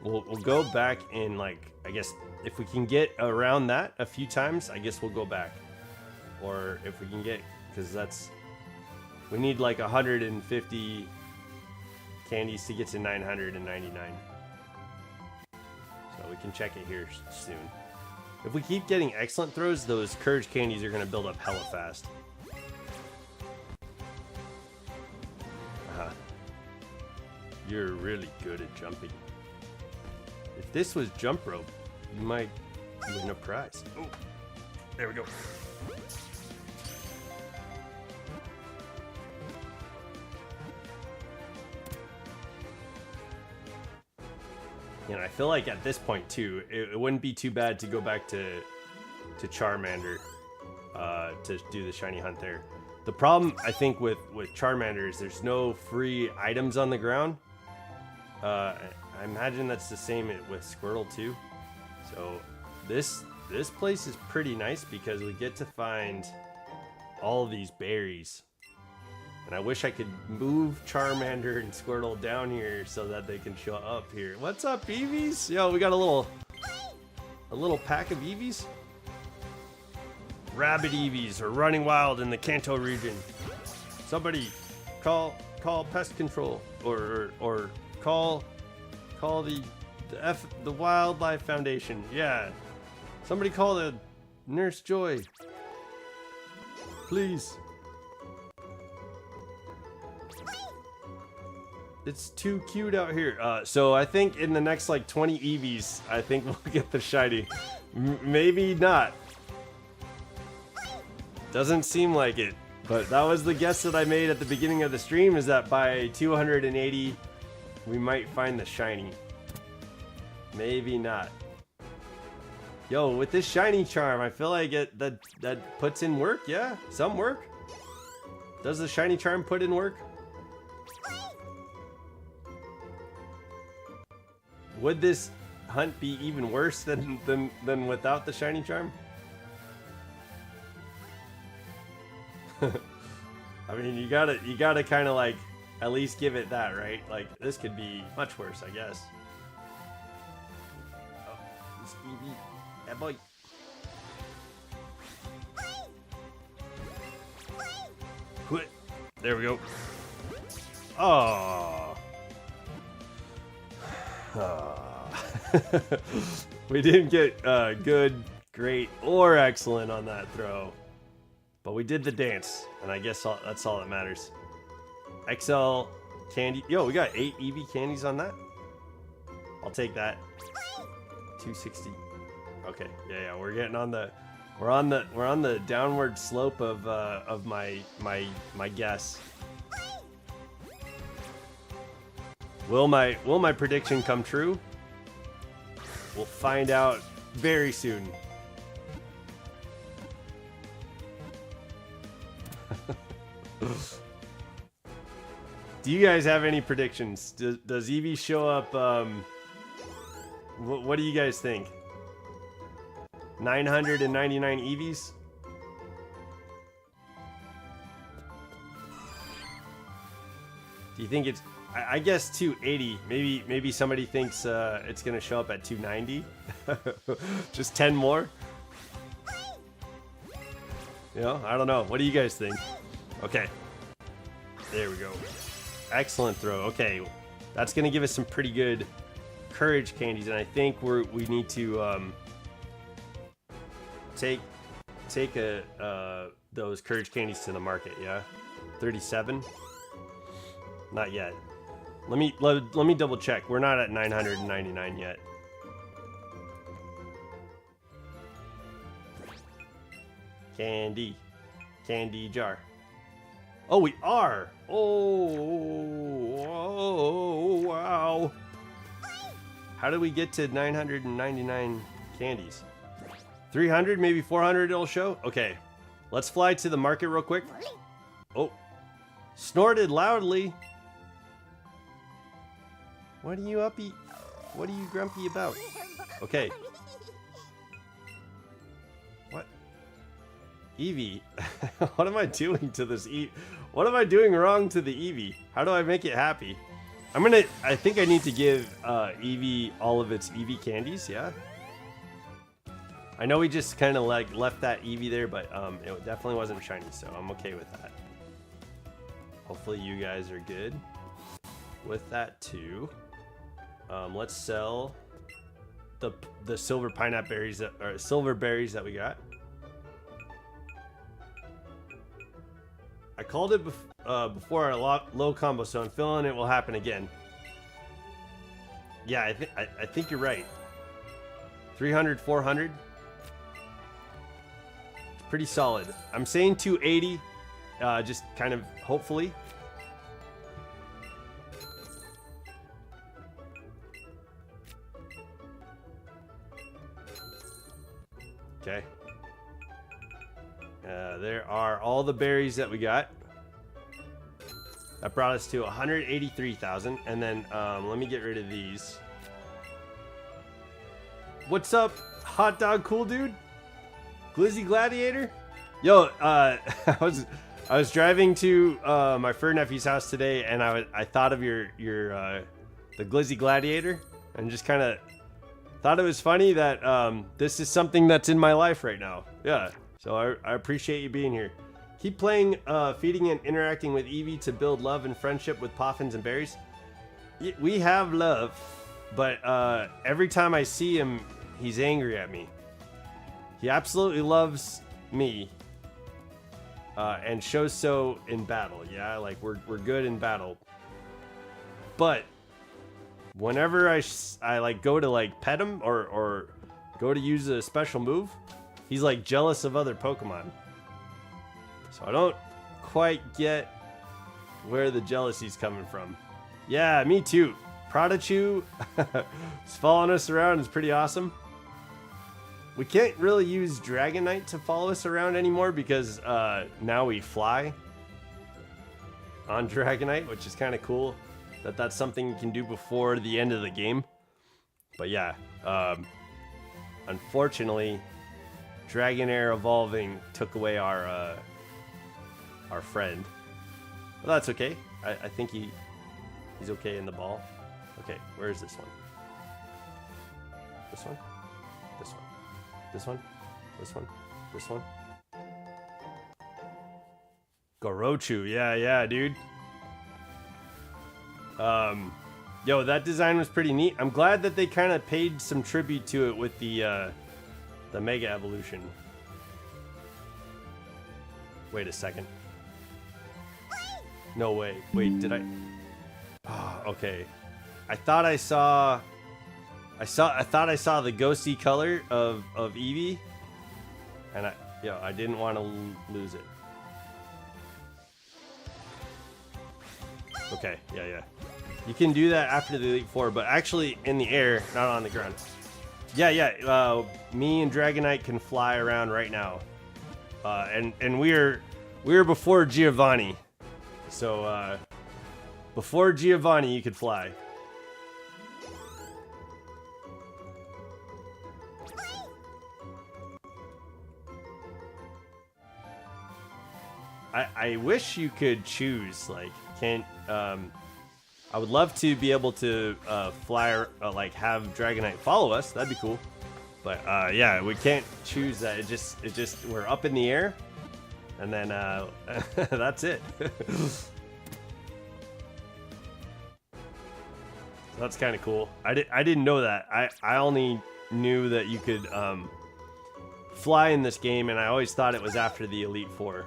S1: we'll go back in, like, I guess if we can get around that a few times, I guess we'll go back. Or if we can get, because we need like 150 candies to get to 999. So we can check it here soon. If we keep getting excellent throws, those Courage candies are going to build up hella fast. You're really good at jumping. If this was jump rope, you might win a prize. Oh, there we go. You know, I feel like at this point too, it wouldn't be too bad to go back to Charmander to do the shiny hunt there. The problem I think with Charmander is there's no free items on the ground. I imagine that's the same with Squirtle too. So this place is pretty nice because we get to find all these berries. And I wish I could move Charmander and Squirtle down here so that they can show up here. What's up, Eevees? Yo, we got a little pack of Eevees. Rabbit Eevees are running wild in the Kanto region. Somebody call pest control or call the Wildlife Foundation. Yeah. Somebody call the Nurse Joy. Please. It's too cute out here. So I think in the next like 20 Eevees, I think we'll get the shiny. Maybe not. Doesn't seem like it. But that was the guess that I made at the beginning of the stream, is that by 280, we might find the shiny. Maybe not. Yo, with this shiny charm, I feel like that puts in work, yeah? Some work? Does the shiny charm put in work? Would this hunt be even worse than without the shiny charm? I mean, you gotta kind of like at least give it that, right? Like this could be much worse, I guess. Oh, this Eevee, yeah, boy. Quit. There we go. Oh. We didn't get good, great, or excellent on that throw. But we did the dance, and I guess that's all that matters. XL candy. Yo, we got 8 Eevee candies on that. I'll take that. 260. Okay, yeah, we're getting on the we're on the downward slope of my guess. Will my prediction come true? We'll find out very soon. Do you guys have any predictions? Does Eevee show up? What do you guys think? 999 Eevees? Do you think it's? I guess 280. Maybe somebody thinks it's gonna show up at 290. Just 10 more. You know, I don't know. What do you guys think? Okay. There we go. Excellent throw. Okay, that's gonna give us some pretty good courage candies, and I think we need to take those courage candies to the market. Yeah, 37. Not yet. Let me double check. We're not at 999 yet. Candy jar. Oh, we are. Oh, wow. How did we get to 999 candies? 300, maybe 400 it'll show? Okay, let's fly to the market real quick. Oh, snorted loudly. What are you uppy? What are you grumpy about? Okay. What? Eevee, what am I doing to this What am I doing wrong to the Eevee? How do I make it happy? I think I need to give Eevee all of its Eevee candies, yeah? I know we just kind of like left that Eevee there, but it definitely wasn't shiny, so I'm okay with that. Hopefully you guys are good with that too. Let's sell the silver pineapple berries or silver berries that we got. I called it before our low combo, so I'm feeling it will happen again. Yeah, I think you're right. 300, 400. It's pretty solid. I'm saying 280, just kind of hopefully. Okay. There are all the berries that we got. That brought us to 183,000. And then let me get rid of these. What's up, hot dog cool dude? Glizzy Gladiator? Yo, I was driving to my fur nephew's house today, and I thought of your the Glizzy Gladiator, and just kind of thought it was funny that this is something that's in my life right now. Yeah, so I appreciate you being here. Keep playing, feeding and interacting with Eevee to build love and friendship with poffins and berries. We have love, but every time I see him, he's angry at me. He absolutely loves me, and shows so in battle. Yeah, like we're good in battle. But whenever I like go to like pet him or go to use a special move, he's like jealous of other Pokemon. So I don't quite get where the jealousy's coming from. Yeah, me too. Prodichu is following us around. It's pretty awesome. We can't really use Dragonite to follow us around anymore because now we fly on Dragonite, which is kind of cool. That's something you can do before the end of the game. But yeah, unfortunately, Dragonair evolving took away our friend. But that's okay. I think he's okay in the ball. Okay, where is this one? This one? This one? This one? This one? This one? Gorochu, yeah, dude. Yo, that design was pretty neat. I'm glad that they kind of paid some tribute to it with the Mega Evolution. Wait a second. No way. Wait, did I? Oh, okay. I thought I saw the ghosty color of Eevee, and I didn't want to lose it. Okay, yeah. You can do that after the Elite Four, but actually in the air, not on the ground. Yeah. Me and Dragonite can fly around right now, and we're before Giovanni, so before Giovanni you could fly. I wish you could choose, like, I would love to be able to fly, like have Dragonite follow us. That'd be cool. But yeah, we can't choose that. It just we're up in the air, and then that's it. That's kind of cool. I didn't know that. I only knew that you could fly in this game, and I always thought it was after the Elite Four.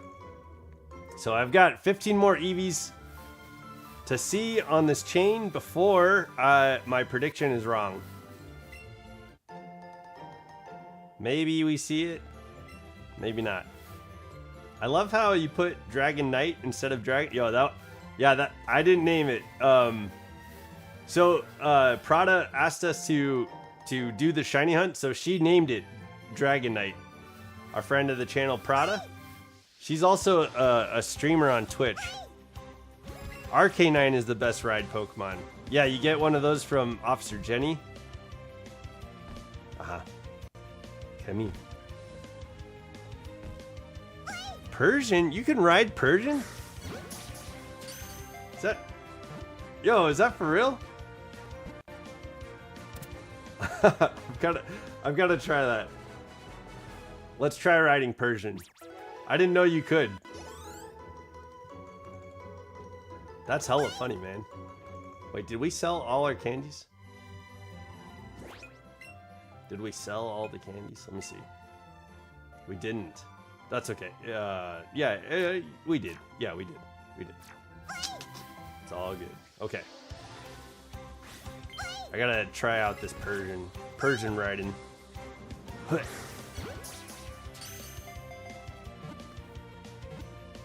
S1: So I've got 15 more Eevees to see on this chain before my prediction is wrong. Maybe we see it, maybe not. I love how you put Dragon Knight instead of Dragon. Yo, that I didn't name it. So Prada asked us to do the shiny hunt, so she named it Dragon Knight. Our friend of the channel, Prada. She's also a streamer on Twitch. RK9 is the best ride Pokemon. Yeah, you get one of those from Officer Jenny. Come in. Persian? You can ride Persian? Is that... Yo, is that for real? I've got to try that. Let's try riding Persian. I didn't know you could. That's hella funny, man. Wait, did we sell all our candies? Did we sell all the candies? Let me see. We didn't. That's okay. Yeah, we did. Yeah, we did. It's all good. Okay. I gotta try out this Persian riding.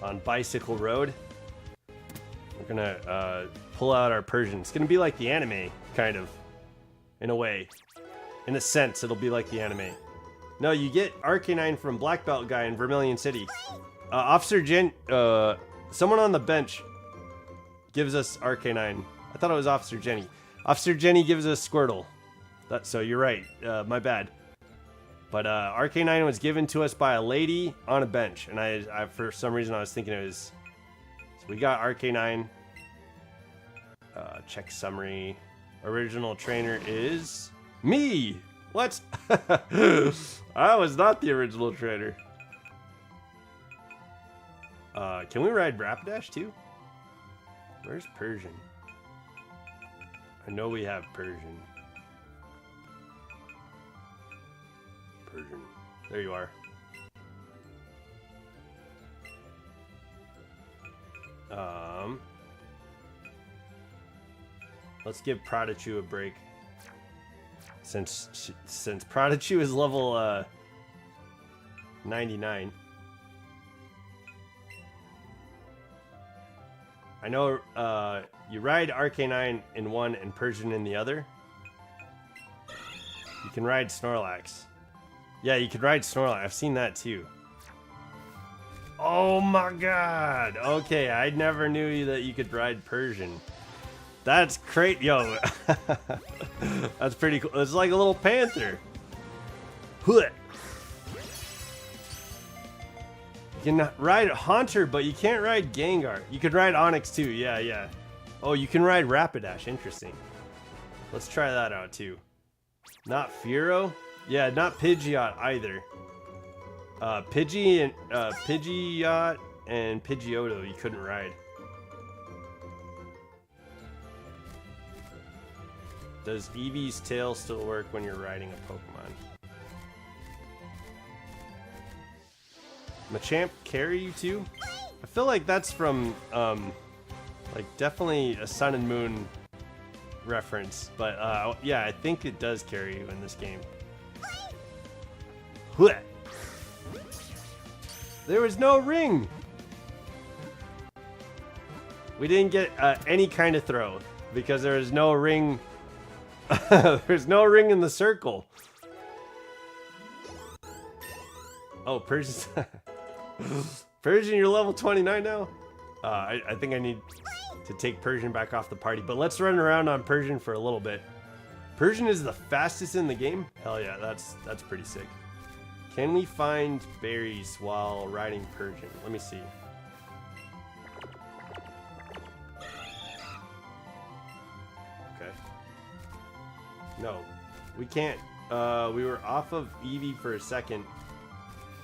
S1: On Bicycle Road. We're gonna pull out our Persian. It's gonna be like the anime, kind of. In a way. In a sense, it'll be like the anime. No, you get Arcanine from Black Belt guy in Vermilion City. Someone on the bench gives us Arcanine. I thought it was Officer Jenny. Officer Jenny gives us Squirtle. So you're right. My bad. But Arcanine was given to us by a lady on a bench, and I for some reason I was thinking it was. So we got Arcanine. Check summary. Original trainer is me. What? I was not the original trainer. Can we ride Rapidash too? Where's Persian? I know we have Persian. Persian. There you are. Let's give Prodigy a break. Since Prodigy is level 99. I know you ride Arcanine in one and Persian in the other. You can ride Snorlax. Yeah, you can ride Snorlax. I've seen that too. Oh my god! Okay, I never knew that you could ride Persian. That's great, yo. That's pretty cool. It's like a little panther. You can ride Haunter, but you can't ride Gengar. You could ride Onix too. Yeah, yeah. Oh, you can ride Rapidash. Interesting. Let's try that out too. Not Fearow? Yeah, not Pidgeot either. Pidgeot and Pidgeotto you couldn't ride. Does Eevee's tail still work when you're riding a Pokemon? Machamp carry you too? I feel like that's from, like definitely a Sun and Moon reference, but yeah, I think it does carry you in this game. There was no ring! We didn't get any kind of throw because there is no ring. There's no ring in the circle. Oh, Persian. Persian, you're level 29 now? I think I need to take Persian back off the party, but let's run around on Persian for a little bit. Persian is the fastest in the game? Hell yeah, that's pretty sick. Can we find berries while riding Persian? Let me see. Okay. No, we can't. We were off of Eevee for a second,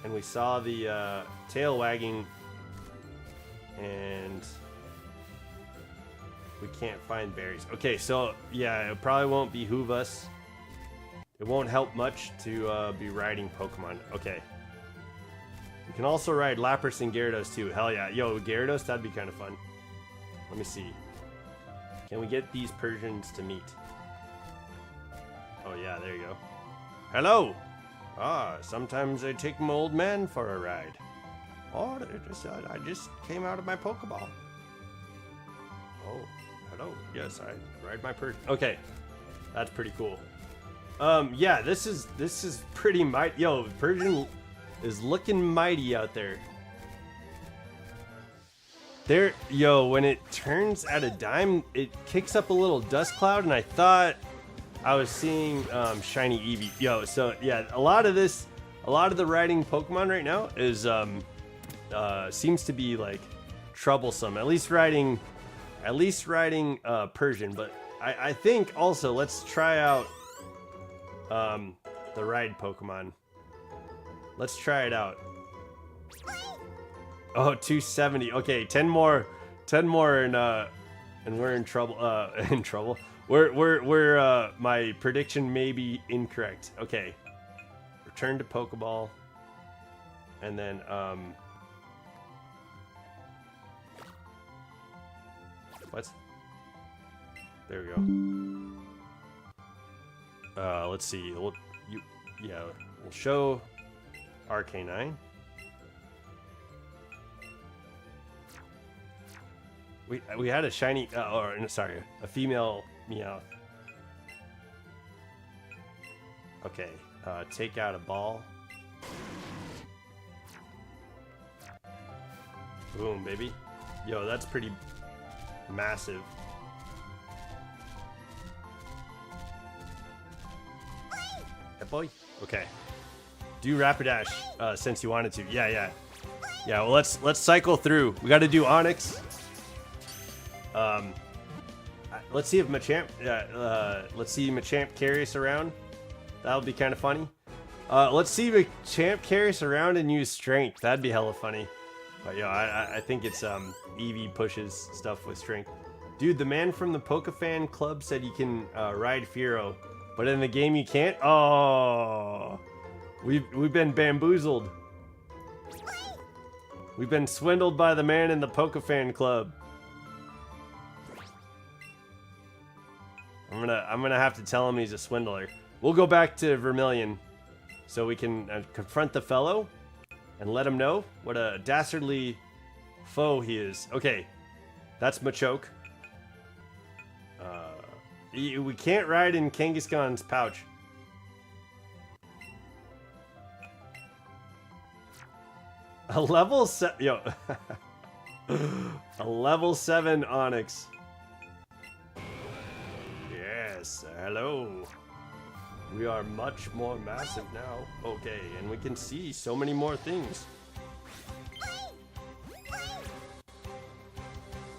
S1: and we saw the tail wagging, and we can't find berries. Okay, so yeah, it probably won't behoove us. It won't help much to be riding Pokemon. Okay. We can also ride Lapras and Gyarados too. Hell yeah. Yo, Gyarados, that'd be kind of fun. Let me see. Can we get these Persians to meet? Oh yeah, there you go. Hello! Ah, sometimes I take my old man for a ride. Oh, I just came out of my Pokeball. Oh, hello. Yes, I ride my Persian. Okay, that's pretty cool. Yeah, this is pretty mighty. Yo, Persian is looking mighty out there. Yo, when it turns at a dime, it kicks up a little dust cloud, and I thought I was seeing shiny Eevee. Yo, so yeah, a lot of the riding Pokemon right now is seems to be like troublesome. At least riding Persian, but I think also let's try out the ride Pokemon. Let's try it out. Oh, 270. Okay, 10 more and we're in trouble. In trouble. We're my prediction may be incorrect. Okay. Return to Pokeball. And then what? There we go. Let's see. Yeah, we'll show RK9. We had a shiny, sorry, a female Meowth. Okay, take out a ball. Boom, baby. Yo, that's pretty massive. Yeah, boy. Okay. Do Rapidash since you wanted to. Yeah. Well, let's cycle through. We got to do Onyx. Let's see if Machamp. Let's see Machamp carry us around. That'll be kind of funny. Let's see Machamp carry us around and use Strength. That'd be hella funny. But yeah, I think it's Eevee pushes stuff with Strength. Dude, the man from the Pokefan Club said you can ride Fearow, but in the game you can't. Oh, we've been bamboozled. We've been swindled by the man in the Pokefan Club. I'm gonna have to tell him he's a swindler. We'll go back to Vermilion so we can confront the fellow and let him know what a dastardly foe he is. Okay, that's Machoke. We can't ride in Kangaskhan's pouch. A level 7, yo. A level 7 Onyx. Yes, hello. We are much more massive now. Okay, and we can see so many more things.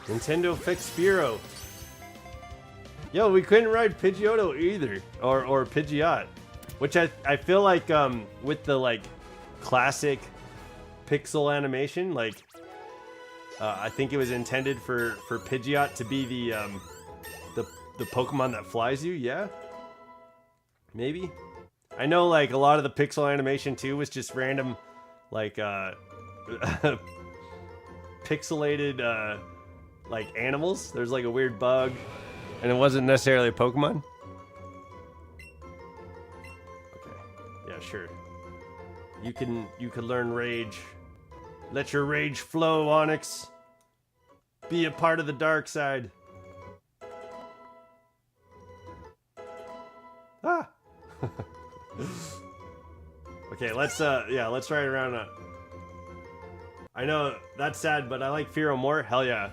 S1: Nintendo fixed Fearow. Yo, we couldn't ride Pidgeotto either, or Pidgeot, which I feel like with the like classic pixel animation, like I think it was intended for Pidgeot to be the Pokemon that flies you. Yeah, maybe. I know like a lot of the pixel animation too was just random like pixelated like animals. There's like a weird bug. And it wasn't necessarily a Pokemon? Okay. Yeah, sure. You can learn Rage. Let your rage flow, Onyx. Be a part of the dark side. Ah! Okay, let's ride around. I know that's sad, but I like Fearow more. Hell yeah.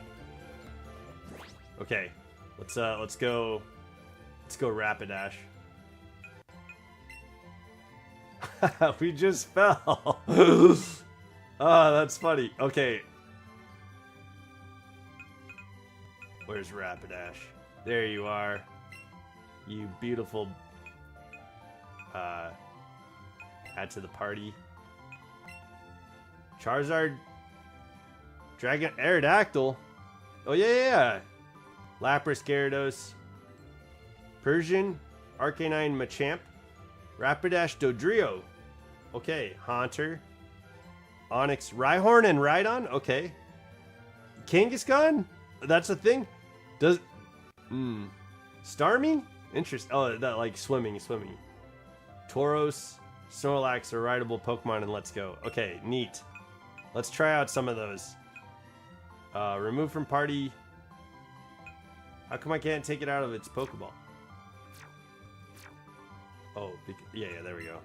S1: Okay. Let's go Rapidash. We just fell. Oh, that's funny. Okay. Where's Rapidash? There you are. You beautiful add to the party. Charizard, Dragon, Aerodactyl. Oh yeah. Lapras, Gyarados, Persian, Arcanine, Machamp, Rapidash, Dodrio. Okay, Haunter, Onyx, Rhyhorn, and Rhydon. Okay, Kangaskhan. That's a thing. Does Starmie? Interest. Oh, that like swimming. Tauros, Snorlax are rideable Pokemon, and let's go. Okay, neat. Let's try out some of those. Remove from party. How come I can't take it out of its Pokeball? Oh, yeah, there we go.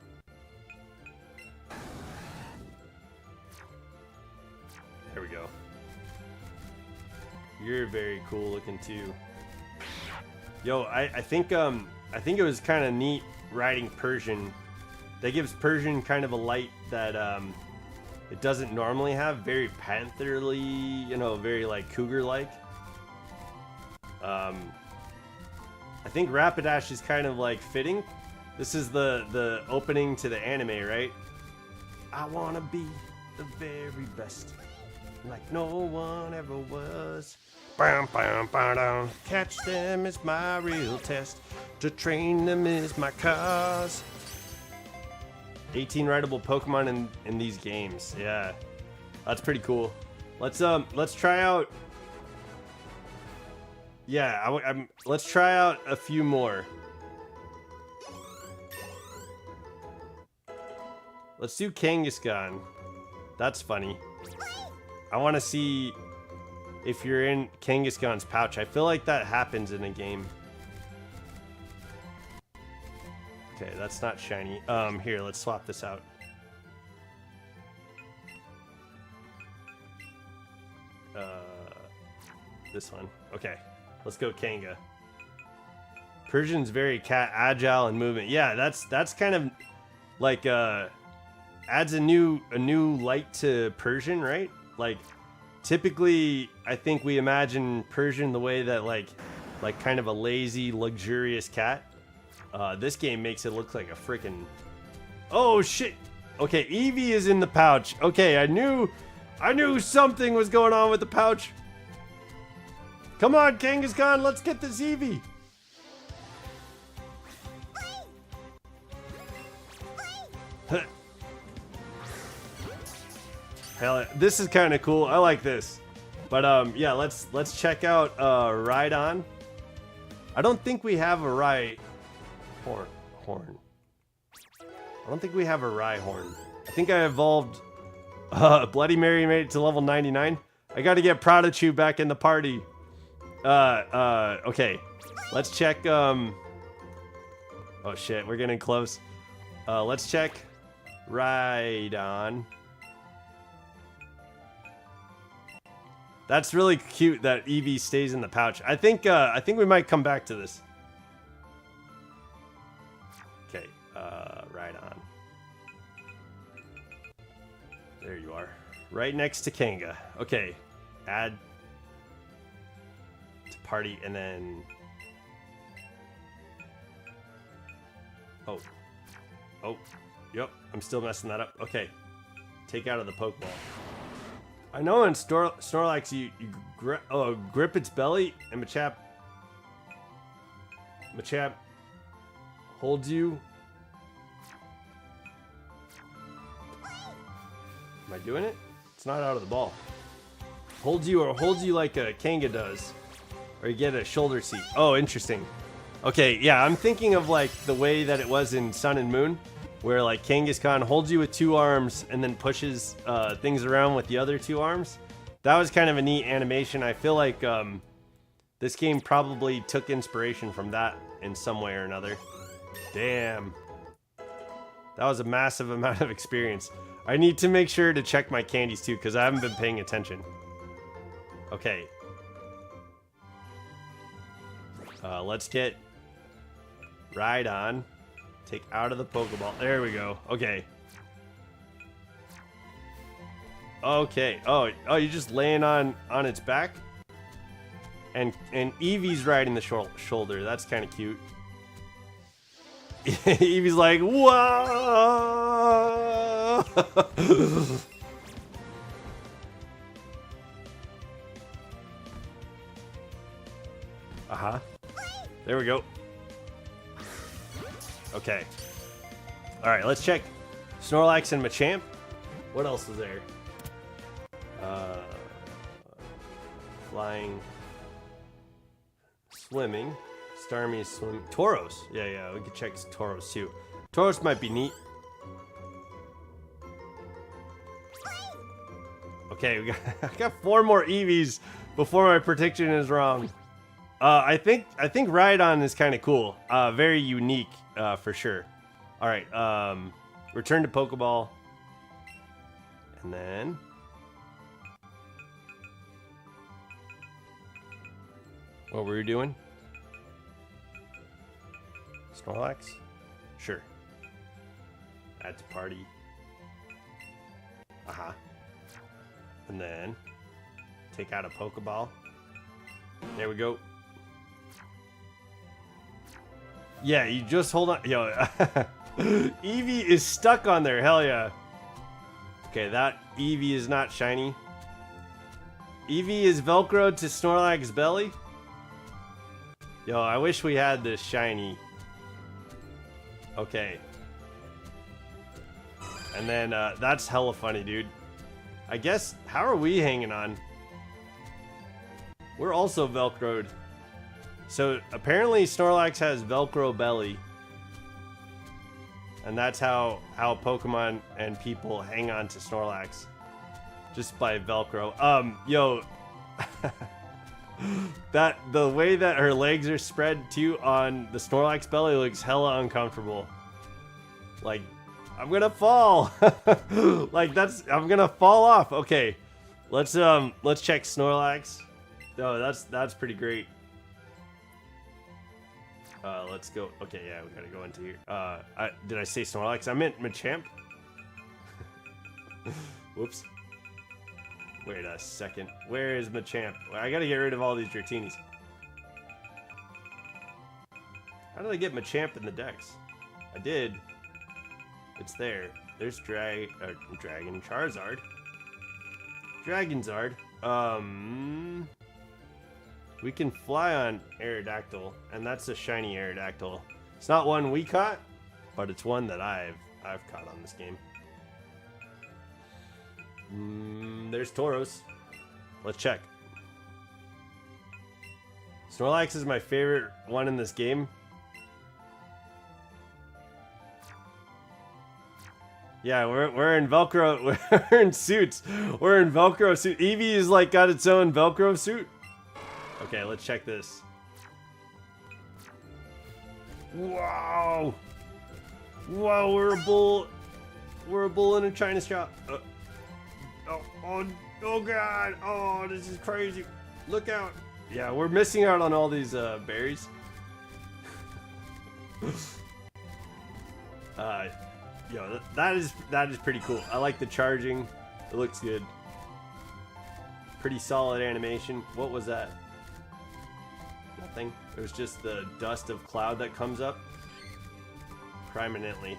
S1: There we go. You're very cool looking too. Yo, I think it was kind of neat riding Persian. That gives Persian kind of a light that it doesn't normally have. Very pantherly, you know, very like cougar-like. I think Rapidash is kind of like fitting. This is the opening to the anime, right? I wanna be the very best, like no one ever was. Bam, bam, bam, bam. Catch them is my real test. To train them is my cause. 18 rideable Pokemon in these games. Yeah, that's pretty cool. Let's try out. Yeah, let's try out a few more. Let's do Kangaskhan. That's funny. I want to see if you're in Kangaskhan's pouch. I feel like that happens in a game. Okay, that's not shiny. Here, let's swap this out. This one. Okay, let's go Kanga. Persian's very cat agile and movement. Yeah, that's kind of like adds a new light to Persian, right? Like typically I think we imagine Persian the way that like kind of a lazy, luxurious cat. This game makes it look like a freaking... Oh shit. Okay, Eevee is in the pouch. Okay, I knew something was going on with the pouch. Come on, Kangaskhan, let's get this Eevee. Hell, this is kind of cool. I like this. But yeah, let's check out Rhydon. I don't think we have a Rhyhorn. I don't think we have a Rhyhorn. I think I evolved. Bloody Mary made it to level 99. I got to get Prodigy back in the party. Okay. Let's check. Oh shit, we're getting close. Let's check Rhydon. That's really cute that Eevee stays in the pouch. I think we might come back to this. Okay, Rhydon. There you are. Right next to Kanga. Okay, add to party and then... Oh, yep, I'm still messing that up. Okay, take out of the Pokeball. I know in Snorlax you grip its belly and Machop holds you. Am I doing it? It's not out of the ball. Holds you like a Kanga does. Or you get a shoulder seat. Oh, interesting. Okay, yeah, I'm thinking of like the way that it was in Sun and Moon, where like Kangaskhan holds you with two arms and then pushes things around with the other two arms. That was kind of a neat animation. I feel like this game probably took inspiration from that in some way or another. Damn. That was a massive amount of experience. I need to make sure to check my candies too, because I haven't been paying attention. Okay. Let's get Rhydon. Take out of the Pokeball. There we go. Okay. Okay. Oh, you're just laying on its back? And Eevee's riding the shoulder. That's kind of cute. Eevee's like, whoa! Uh-huh. There we go. Okay. Alright, let's check Snorlax and Machamp. What else is there? Flying. Swimming. Starmie is swimming. Tauros. Yeah, we could check Tauros too. Tauros might be neat. Okay, I got 4 more Eevees before my prediction is wrong. I think Rhydon is kind of cool. Very unique, for sure. All right. Return to Pokeball, and then what were you doing? Snorlax? Sure. Add to party. Uh-huh. And then take out a Pokeball. There we go. Yeah, you just hold on. Yo, Eevee is stuck on there. Hell yeah. Okay, that Eevee is not shiny. Eevee is Velcroed to Snorlax's belly. Yo, I wish we had this shiny. Okay. And then that's hella funny, dude. I guess, how are we hanging on? We're also Velcroed. So apparently Snorlax has Velcro belly. And that's how Pokemon and people hang on to Snorlax. Just by Velcro. Yo. The way that her legs are spread too on the Snorlax belly looks hella uncomfortable. Like, I'm gonna fall. Like I'm gonna fall off. Okay. Let's check Snorlax. Oh, that's pretty great. Let's go. Okay, yeah, we gotta go into here. Did I say Snorlax? I meant Machamp. Whoops. Wait a second. Where is Machamp? I gotta get rid of all these Dratini's. How did I get Machamp in the decks? I did. It's there. There's Dragon Charizard. Dragonzard. We can fly on Aerodactyl, and that's a shiny Aerodactyl. It's not one we caught, but it's one that I've caught on this game. There's Tauros. Let's check. Snorlax is my favorite one in this game. Yeah, we're in Velcro. We're in suits. We're in Velcro suit. Eevee is like got its own Velcro suit. Okay, let's check this. Wow. Wow, we're a bull. We're a bull in a China shop. Oh God. Oh, this is crazy. Look out. Yeah, we're missing out on all these berries. Yo, that is pretty cool. I like the charging. It looks good. Pretty solid animation. What was that? Nothing. It was just the dust of cloud that comes up. Prominently.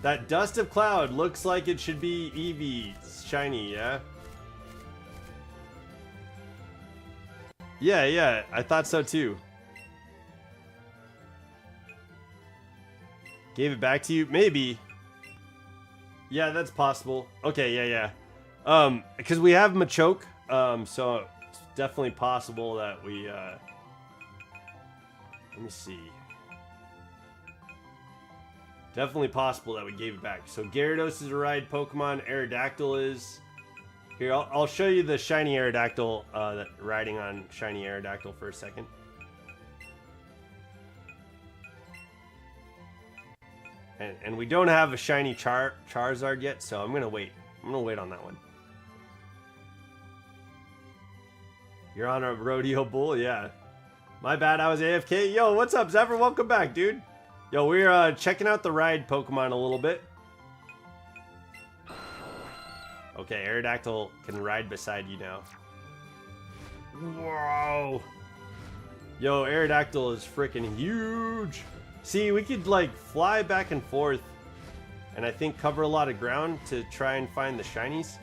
S1: That dust of cloud looks like it should be Eevee shiny, yeah? Yeah, I thought so too. Gave it back to you? Maybe. Yeah, that's possible. Okay, yeah. Because we have Machoke, so it's definitely possible that we, let me see. Definitely possible that we gave it back. So Gyarados is a ride Pokemon, Aerodactyl is. Here, I'll show you the shiny Aerodactyl, that riding on shiny Aerodactyl for a second. And we don't have a shiny Charizard yet, so I'm gonna wait. I'm gonna wait on that one. You're on a rodeo bull, yeah. My bad, I was AFK. Yo, what's up, Zephyr? Welcome back, dude. Yo, we're checking out the ride Pokemon a little bit. Okay, Aerodactyl can ride beside you now. Whoa. Yo, Aerodactyl is freaking huge. See, we could like fly back and forth and I think cover a lot of ground to try and find the shinies.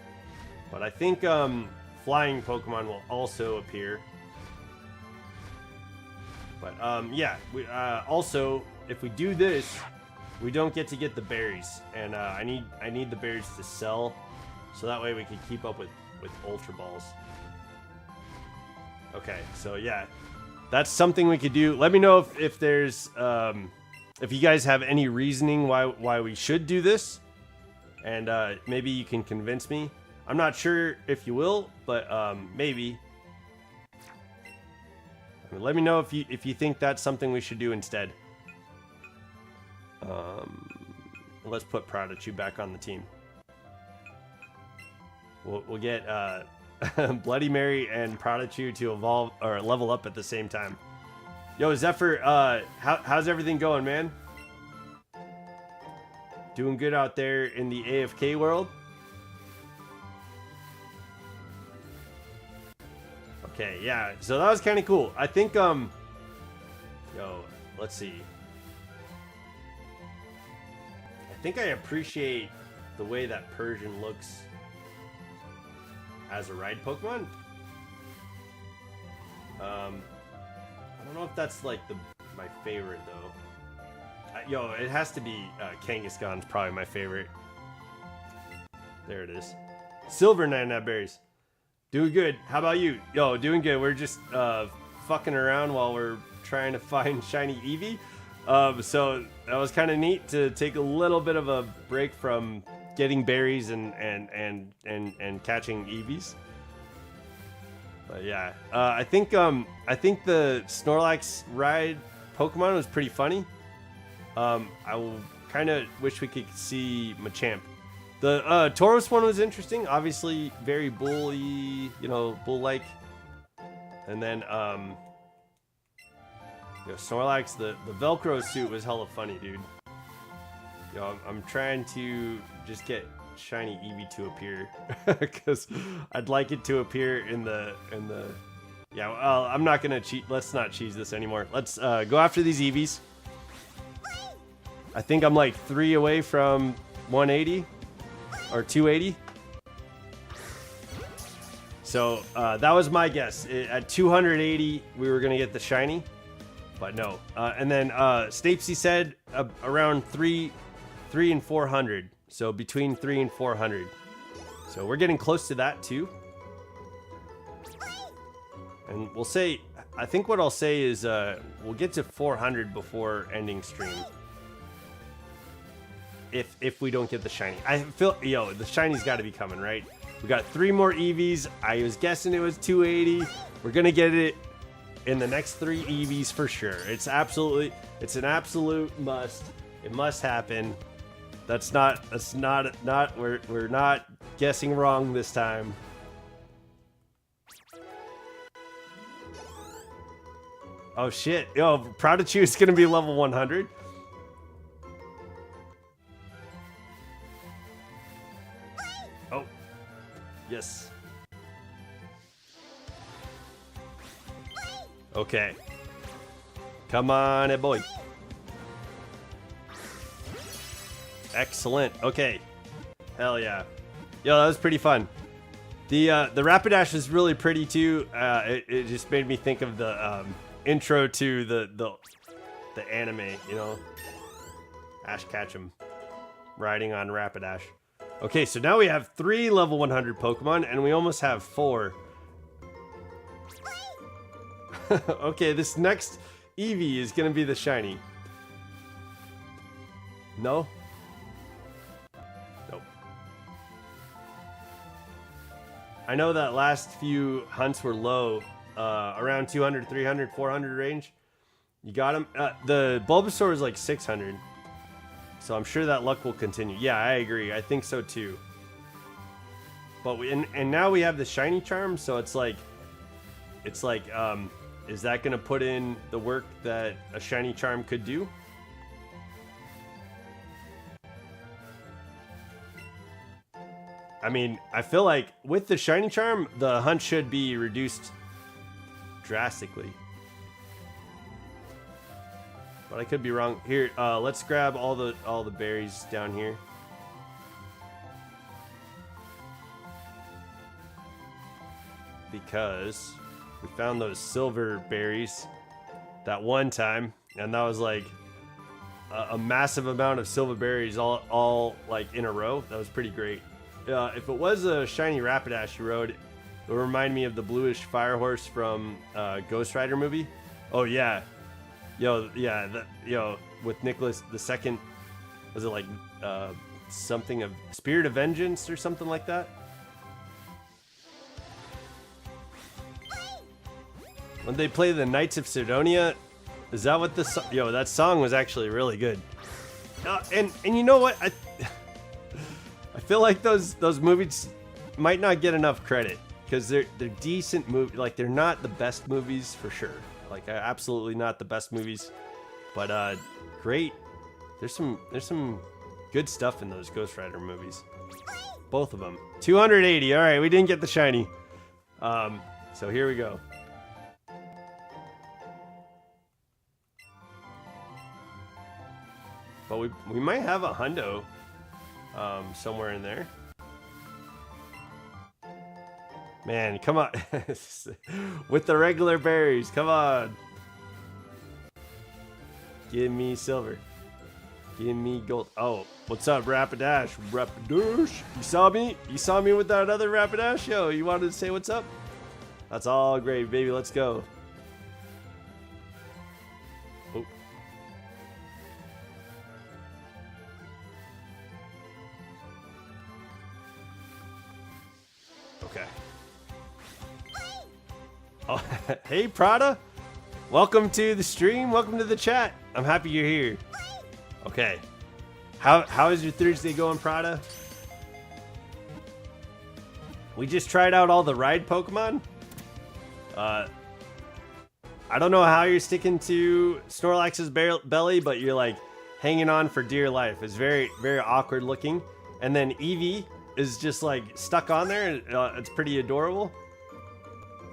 S1: But I think flying Pokemon will also appear. But yeah, we, also if we do this, we don't get to get the berries, and I need the berries to sell, so that way we can keep up with Ultra Balls. Okay, so yeah, that's something we could do. Let me know if there's if you guys have any reasoning why we should do this, and maybe you can convince me. I'm not sure if you will, but maybe. I mean, let me know if you think that's something we should do instead. Let's put Pikachu back on the team. We'll get Bloody Mary and Pikachu to evolve or level up at the same time. Yo, Zephyr, how's everything going, man? Doing good out there in the AFK world? Okay, yeah, so that was kind of cool. I think, yo, let's see. I think I appreciate the way that Persian looks as a ride Pokemon. I don't know if that's like my favorite though. Yo, it has to be Kangaskhan's probably my favorite. There it is. Silver 99 berries. Doing good. How about you? Yo, doing good. We're just fucking around while we're trying to find shiny Eevee. So that was kind of neat to take a little bit of a break from getting berries and catching Eevees. But yeah, I think the Snorlax ride Pokemon was pretty funny. I kind of wish we could see Machamp. The Tauros one was interesting. Obviously, very bully, you know, bull-like. And then Snorlax, the Velcro suit was hella funny, dude. I'm trying to just get shiny Eevee to appear because I'd like it to appear in the yeah. Well, I'm not gonna cheat. Let's not cheese this anymore. Let's go after these Eevees. I think I'm like 3 away from 180 or 280. So that was my guess. At 280, we were gonna get the shiny, but no. And then Stapesy said around 3 and 400. So between 3 and 400. So we're getting close to that too. And we'll say, I think what I'll say is we'll get to 400 before ending stream. If we don't get the shiny. I feel, the shiny's got to be coming, right? We got 3 more Eevees. I was guessing it was 280. We're going to get it in the next 3 Eevees for sure. It's an absolute must. It must happen. We're not guessing wrong this time. Oh shit. Prodachoo is gonna be level 100. Oh. Yes. Okay. Come on, boy. Excellent. Okay. Hell yeah. Yo, that was pretty fun. The Rapidash is really pretty too. It just made me think of the intro to the anime, you know. Ash Ketchum riding on Rapidash. Okay, so now we have 3 level 100 Pokemon and we almost have 4. Okay, this next Eevee is gonna be the shiny. No? I know that last few hunts were low, around 200, 300, 400 range. You got him. The Bulbasaur is like 600. So I'm sure that luck will continue. Yeah, I agree. I think so too. But and now we have the shiny charm, so it's like, is that gonna put in the work that a shiny charm could do? I mean, I feel like with the shiny charm, the hunt should be reduced drastically. But I could be wrong. Here, let's grab all the berries down here. Because we found those silver berries that one time, and that was like a massive amount of silver berries all like in a row. That was pretty great. If it was a shiny Rapidash you rode, it would remind me of the bluish fire horse from Ghost Rider movie. Oh yeah, with Nicholas II. Was it like something of Spirit of Vengeance or something like that? When they play the Knights of Sidonia, is that what the that song was actually really good. And you know what? I feel like those movies might not get enough credit because they're decent movies. Like they're not the best movies for sure. Like absolutely not the best movies, but great. There's some good stuff in those Ghost Rider movies. Both of them. 280. All right, we didn't get the shiny. So here we go. But we might have a hundo. Somewhere in there. Man, come on. With the regular berries, come on. Give me silver. Give me gold. Oh, what's up, Rapidash? Rapidash. You saw me? You saw me with that other Rapidash? Yo, you wanted to say what's up? That's all great, baby. Let's go. Oh. Oh, hey Prada, welcome to the stream. Welcome to the chat. I'm happy you're here. Okay, how is your Thursday going, Prada? We just tried out all the ride Pokemon. I don't know how you're sticking to Snorlax's belly, but you're like hanging on for dear life. It's very, very awkward looking. And then Eevee is just like stuck on there. It's pretty adorable.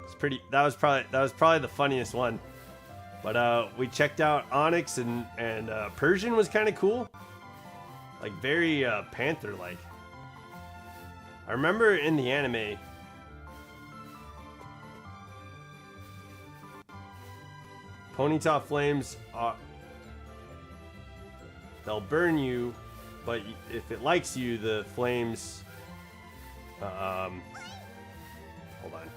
S1: It's pretty. That was probably the funniest one. But we checked out Onyx and Persian was kind of cool. Like very Panther-like. I remember in the anime. Ponyta flames, they'll burn you, but if it likes you, the flames, hold on.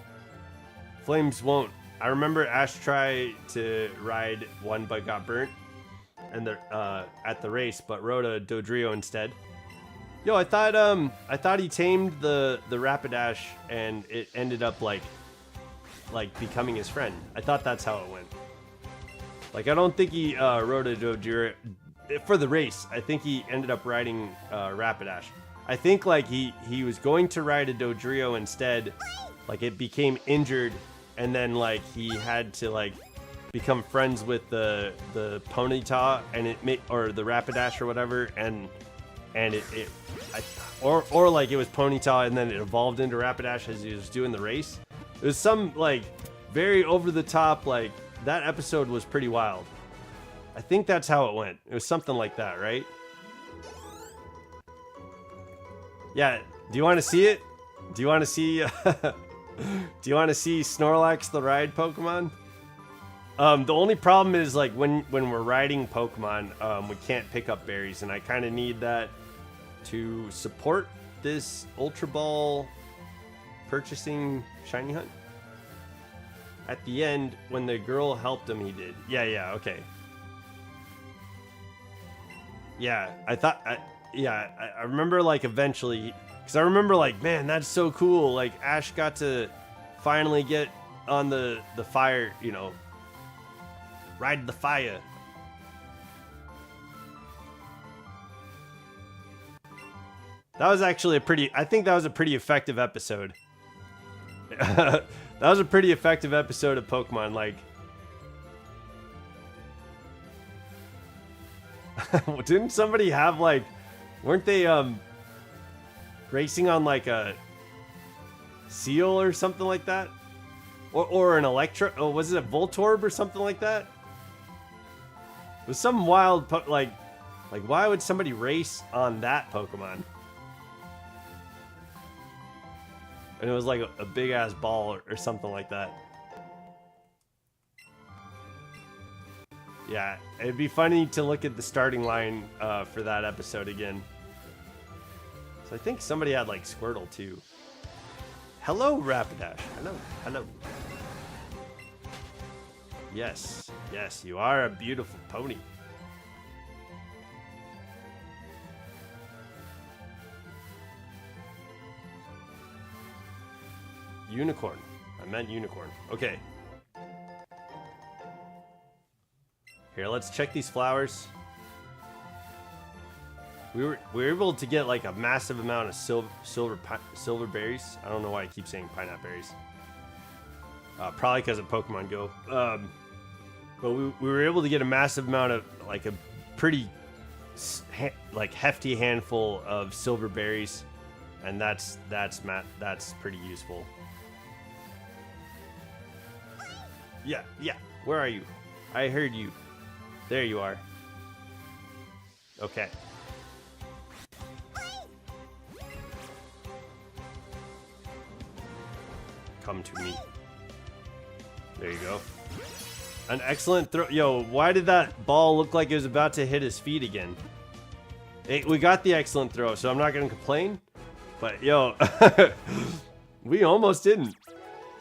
S1: Flames won't. I remember Ash tried to ride one but got burnt and at the race, but rode a Dodrio instead. Yo, I thought he tamed the Rapidash and it ended up like becoming his friend. I thought that's how it went. Like, I don't think he rode a Dodrio for the race. I think he ended up riding Rapidash. I think, like, he was going to ride a Dodrio instead. Like, it became injured, and then, like, he had to, like, become friends with the Ponyta, and or the Rapidash or whatever, and or like, it was Ponyta, and then it evolved into Rapidash as he was doing the race. It was some, like, very over-the-top, like, that episode was pretty wild. I think that's how it went. It was something like that, right? Yeah. Do you want to see it? Do you want to see? Do you want to see Snorlax the ride Pokemon? The only problem is like when we're riding Pokemon, we can't pick up berries, and I kind of need that to support this Ultra Ball purchasing shiny hunt. At the end, when the girl helped him, he did. Yeah, okay. Yeah, I remember, like, eventually, because I remember, like, man, that's so cool. Like, Ash got to finally get on the fire, you know, ride the fire. That was actually I think that was a pretty effective episode. That was a pretty effective episode of Pokemon, like... Didn't somebody have, like... Weren't they, racing on, like, a... Seal or something like that? Or an Electro... Oh, was it a Voltorb or something like that? It was some wild... Like, why would somebody race on that Pokemon? And it was like a big ass ball or something like that. Yeah, it'd be funny to look at the starting line for that episode again. So I think somebody had like Squirtle too. Hello, Rapidash. Hello. Yes, you are a beautiful pony. Unicorn. I meant unicorn. Okay. Here, let's check these flowers. We were able to get like a massive amount of silver berries. I don't know why I keep saying pineapple berries. Probably because of Pokemon Go. But we were able to get a massive amount of like a pretty hefty handful of silver berries, and that's pretty useful. Yeah. Where are you? I heard you. There you are. Okay. Come to me. There you go. An excellent throw. Yo, why did that ball look like it was about to hit his feet again? Hey, we got the excellent throw, so I'm not going to complain. But, yo, we almost didn't.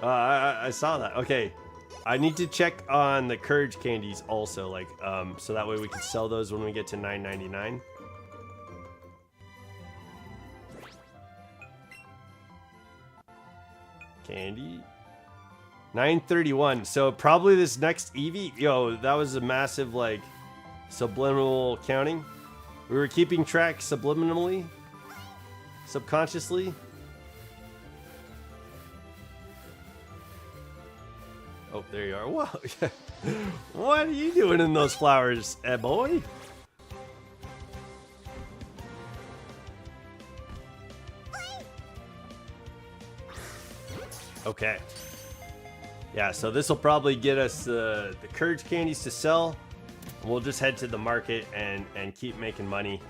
S1: I saw that. Okay. I need to check on the Courage candies also, like, so that way we can sell those when we get to $9.99. Candy. 931. So probably this next Eevee. Yo, that was a massive, like, subliminal counting. We were keeping track subliminally. Subconsciously. Oh, there you are. Whoa. What are you doing in those flowers, boy? Okay. Yeah, so this will probably get us the courage candies to sell. We'll just head to the market and keep making money.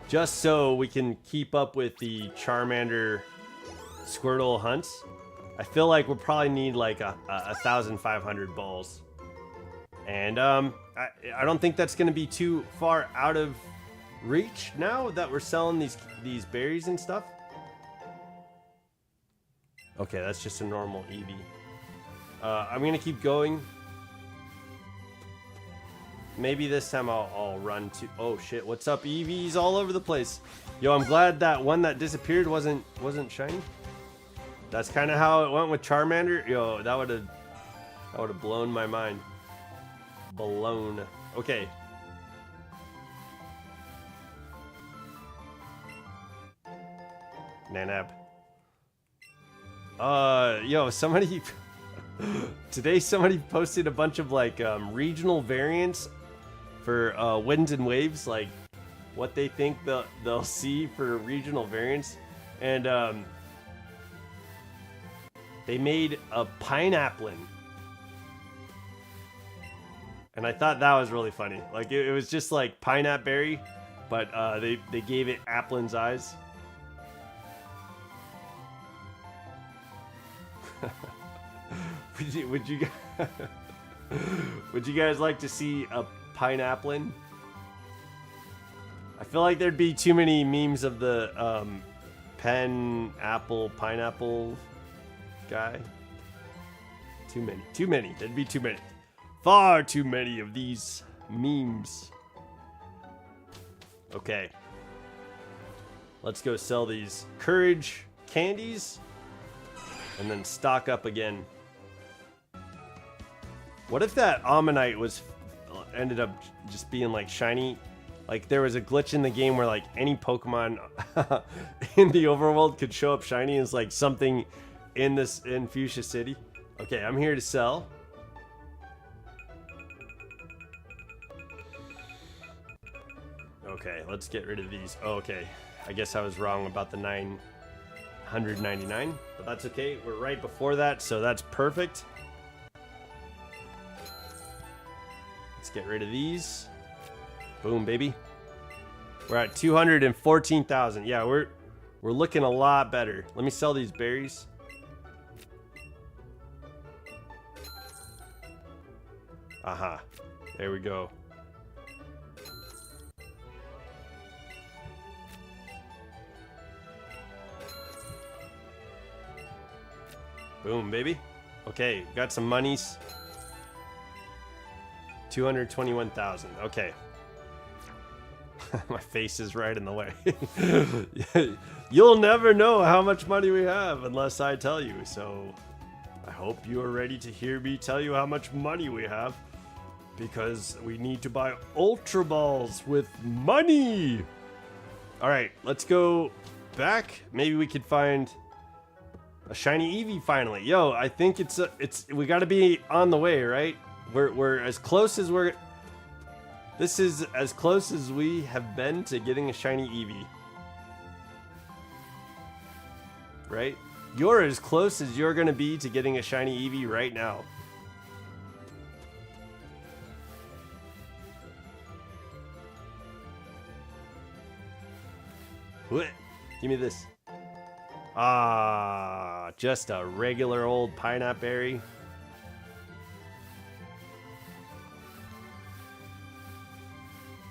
S1: Just so we can keep up with the Charmander Squirtle hunts. I feel like we'll probably need like 1,500 balls. And I don't think that's going to be too far out of reach now that we're selling these berries and stuff. Okay, that's just a normal Eevee. I'm going to keep going. Maybe this time I'll run to... Oh shit, what's up, Eevees all over the place. Yo, I'm glad that one that disappeared wasn't shiny. That's kind of how it went with Charmander. Yo, that would have blown my mind. Blown. Okay. Nanab. Yo, somebody today somebody posted a bunch of like regional variants for winds and waves, like what they think they'll see for regional variants, and they made a pineapple, and I thought that was really funny. Like it was just like pineapple berry, but they gave it Applin's eyes. Would you guys like to see a pineapple? I feel like there'd be too many memes of the pen apple pineapple guy. Too many. There'd be too many. Far too many of these memes. Okay. Let's go sell these courage candies and then stock up again. What if that Ammonite ended up just being like shiny? Like there was a glitch in the game where like any Pokemon in the overworld could show up shiny as like something in Fuchsia City. Okay, I'm here to sell. Okay, let's get rid of these. Oh, okay, I guess I was wrong about the 999, but that's okay. We're right before that, so that's perfect. Let's get rid of these. Boom, baby. We're at 214,000. Yeah, we're looking a lot better. Let me sell these berries. Aha. There we go. Boom, baby. Okay, got some monies. 221,000. Okay. My face is right in the way. You'll never know how much money we have unless I tell you. So I hope you are ready to hear me tell you how much money we have, because we need to buy Ultra Balls with money. All right, let's go back. Maybe we could find a shiny Eevee finally. Yo, I think we got to be on the way, right? We're as close as this is as close as we have been to getting a shiny Eevee. Right? You're as close as you're gonna be to getting a shiny Eevee right now. What? Give me this. Ah, just a regular old pineapple berry.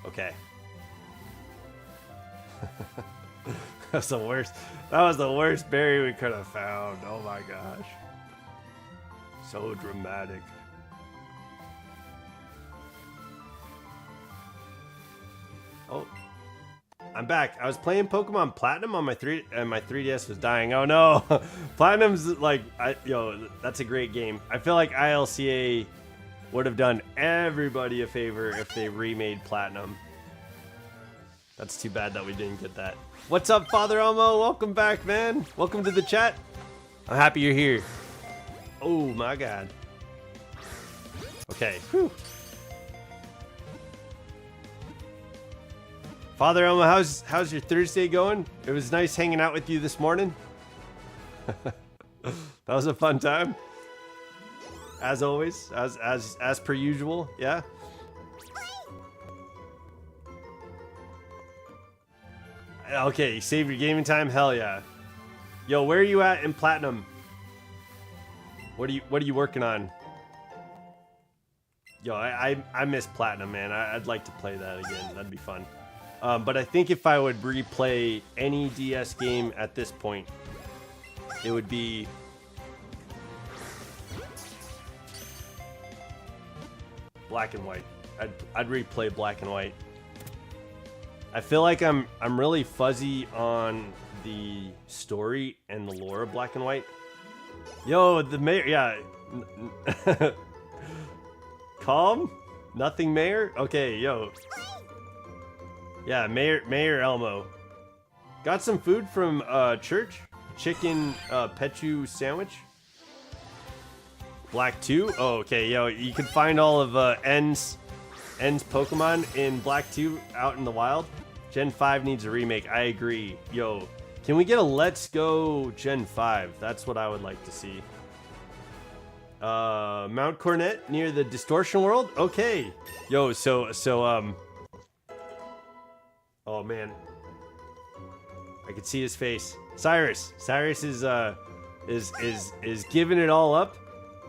S1: Okay. That's the worst. That was the worst berry we could have found. Oh my gosh. So dramatic. Oh. I'm back. I was playing Pokemon Platinum on my 3DS was dying. Oh no. Platinum's like that's a great game. I feel like ILCA would have done everybody a favor if they remade Platinum. That's too bad that we didn't get that. What's up, Father Elmo? Welcome back, man. Welcome to the chat. I'm happy you're here. Oh my god. Okay. Whew. Father Elmo, how's your Thursday going? It was nice hanging out with you this morning. That was a fun time. As always, as per usual, yeah. Okay, save your gaming time, hell yeah. Yo, where are you at in Platinum? What are you working on? Yo, I miss Platinum, man. I'd like to play that again. That'd be fun. But I think if I would replay any DS game at this point, it would be Black and White. I'd replay Black and White. I feel like I'm really fuzzy on the story and the lore of Black and White. Yo, the mayor, yeah. Calm? Nothing mayor? Okay, yo. Yeah, Mayor Elmo. Got some food from church. Chicken pechu sandwich. Black 2? Oh, okay, yo, you can find all of N's Pokemon in Black 2 out in the wild. Gen 5 needs a remake. I agree. Yo, can we get a Let's Go Gen 5? That's what I would like to see. Mount Cornet near the Distortion World? Okay. Yo, so oh man. I could see his face. Cyrus is giving it all up.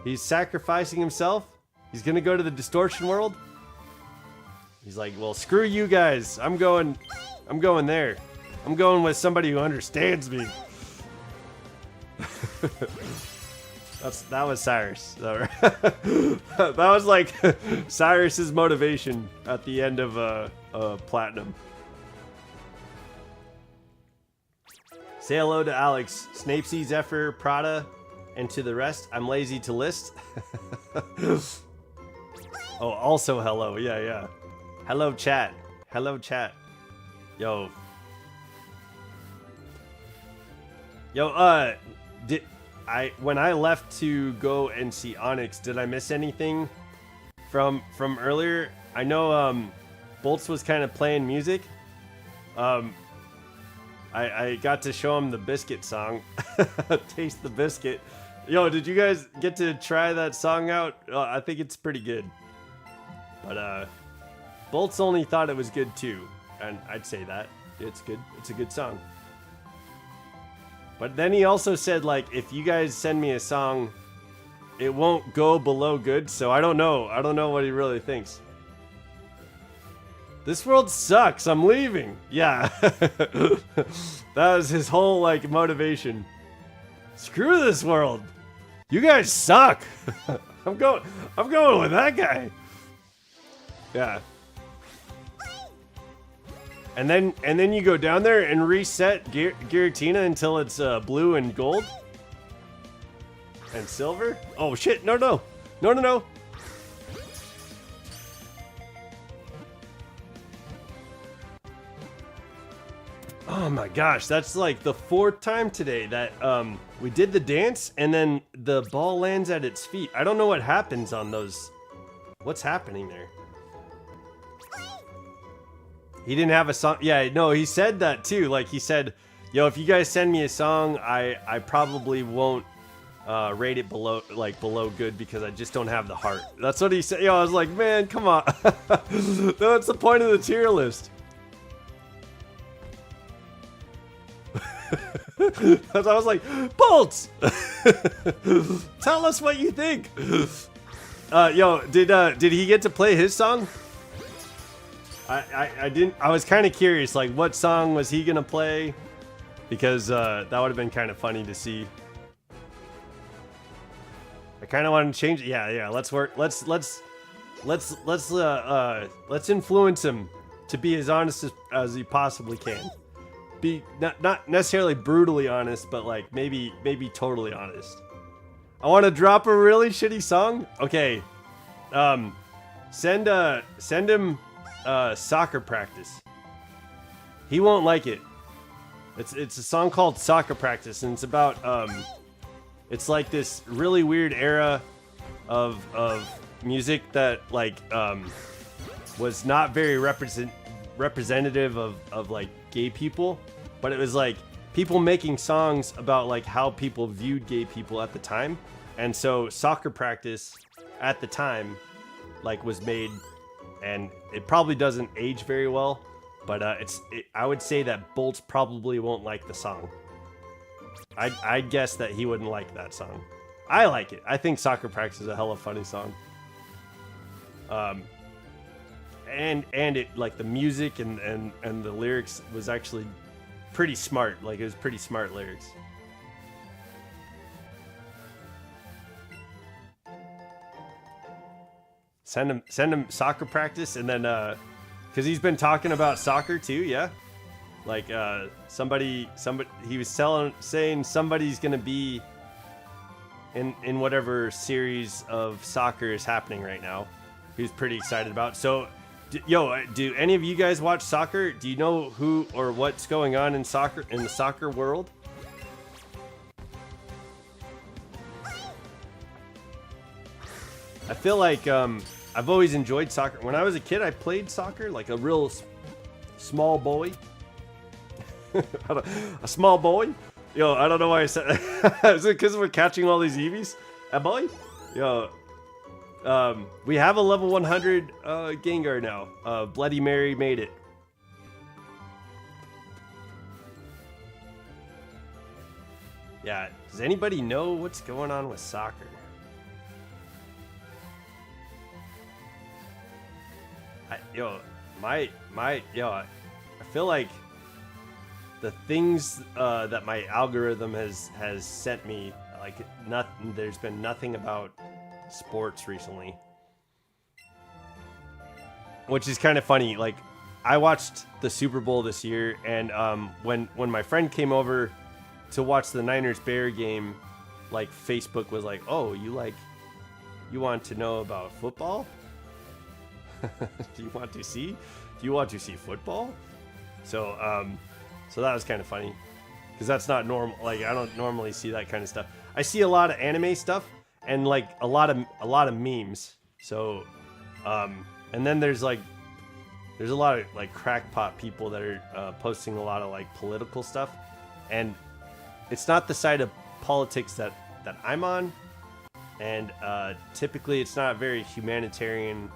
S1: He's sacrificing himself. He's gonna go to the Distortion World. He's like, well, screw you guys. I'm going there. I'm going with somebody who understands me. That was Cyrus. That was like Cyrus's motivation at the end of Platinum. Say hello to Alex, Snapesy, Zephyr, Prada, and to the rest. I'm lazy to list. Oh, also hello. Yeah. Hello, chat. Hello, chat. Yo, when I left to go and see Onyx, did I miss anything from earlier? I know Bolts was kind of playing music. I got to show him the Biscuit song. Taste the Biscuit. Yo, did you guys get to try that song out? I think it's pretty good. But Bolts only thought it was good too, and I'd say that. It's good. It's a good song. But then he also said, like, if you guys send me a song, it won't go below good, so I don't know. I don't know what he really thinks. This world sucks, I'm leaving. Yeah. That was his whole, like, motivation. Screw this world. You guys suck. I'm going with that guy. Yeah. And then you go down there and reset Giratina until it's blue and gold and silver. Oh shit! No. Oh my gosh, that's like the 4th time today that we did the dance and then the ball lands at its feet. I don't know what happens on those. What's happening there? He didn't have a song. Yeah, no, he said that too. Like he said, yo, if you guys send me a song, I probably won't rate it below good because I just don't have the heart. That's what he said. Yo, I was like, man, come on. That's the point of the tier list. I was like, Bolts, tell us what you think. Yo, did he get to play his song? I didn't. I was kind of curious, like, what song was he gonna play? Because that would have been kind of funny to see. I kind of want to change it. Yeah. Let's work. Let's influence him. to be as honest as he possibly can. Be not necessarily brutally honest, but like maybe totally honest. I want to drop a really shitty song. Okay, send him soccer practice. He won't like it. It's a song called Soccer Practice, and it's about it's like this really weird era of music that like was not very representative of like gay people, but it was like people making songs about like how people viewed gay people at the time. And so Soccer Practice at the time like was made, and it probably doesn't age very well, but I would say that Bolts probably won't like the song. I'd guess that he wouldn't like that song. I like it. I think Soccer Practice is a hella funny song. And it like the music and the lyrics was actually pretty smart. Like it was pretty smart lyrics. Send him Soccer Practice, and then because he's been talking about soccer too, yeah. Like somebody he was saying somebody's gonna be in whatever series of soccer is happening right now. He was pretty excited about. So, do any of you guys watch soccer? Do you know who or what's going on in soccer, in the soccer world? I feel like I've always enjoyed soccer. When I was a kid, I played soccer like a real small boy. A small boy? Yo, I don't know why I said that. Is it because we're catching all these Eevees? A boy? Yo. We have a level 100 Gengar now. Bloody Mary made it. Yeah, does anybody know what's going on with soccer? I feel like the things that my algorithm has sent me, like there's been nothing about sports recently, which is kind of funny. Like I watched the Super Bowl this year, and when my friend came over to watch the Niners-Bear game, like Facebook was like, oh, you want to know about football? Do you want to see football? So that was kind of funny, because that's not normal. Like I don't normally see that kind of stuff. I see a lot of anime stuff and like a lot of memes. So and then there's a lot of like crackpot people that are posting a lot of like political stuff, and it's not the side of politics that I'm on, and typically it's not very humanitarian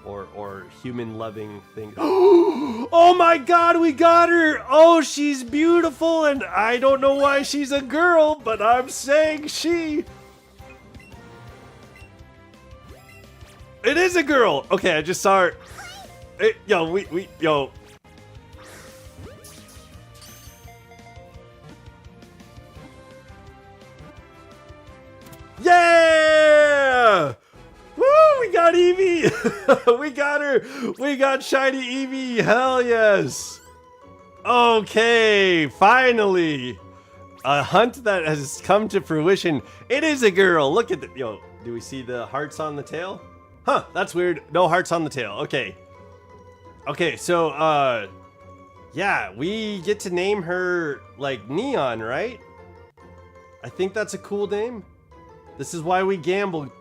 S1: or human loving thing. Oh my god, we got her! Oh, she's beautiful, and I don't know why she's a girl, but I'm saying she. It is a girl! Okay, I just saw her. Hey, yo. Yeah! Woo! We got Eevee! We got her! We got shiny Eevee! Hell yes! Okay, finally! A hunt that has come to fruition. It is a girl! Look at the... Yo, do we see the hearts on the tail? Huh, that's weird. No hearts on the tail. Okay. Okay, so, yeah, we get to name her, like, Neon, right? I think that's a cool name. This is why we gamble.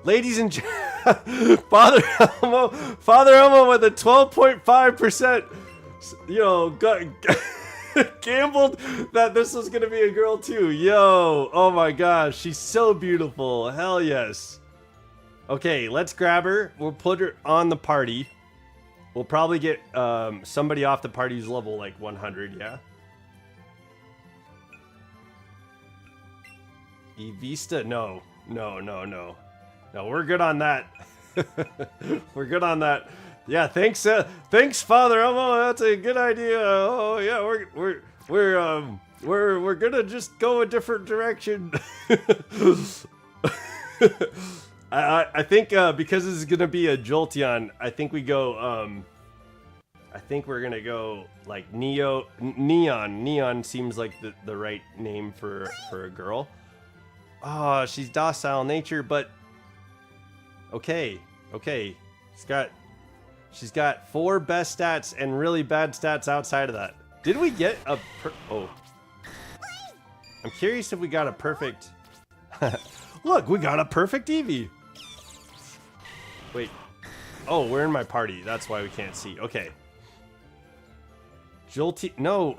S1: Ladies and gentlemen, Father Elmo with a 12.5%, gambled that this was gonna be a girl too. Yo, oh my gosh, she's so beautiful. Hell yes. Okay, let's grab her. We'll put her on the party. We'll probably get somebody off the party who's level like 100, yeah? Eevista? No, we're good on that. We're good on that. Yeah, thanks Father Elmo. That's a good idea. Oh yeah, we're gonna just go a different direction. I think because this is gonna be a Jolteon, I think we go I think we're gonna go like Neon. Neon seems like the right name for a girl. Oh, she's docile nature, but okay. She's got 4 best stats and really bad stats outside of that. Did we get a oh? I'm curious if we got a perfect. Look, we got a perfect Eevee. Wait. Oh, we're in my party. That's why we can't see. Okay. No.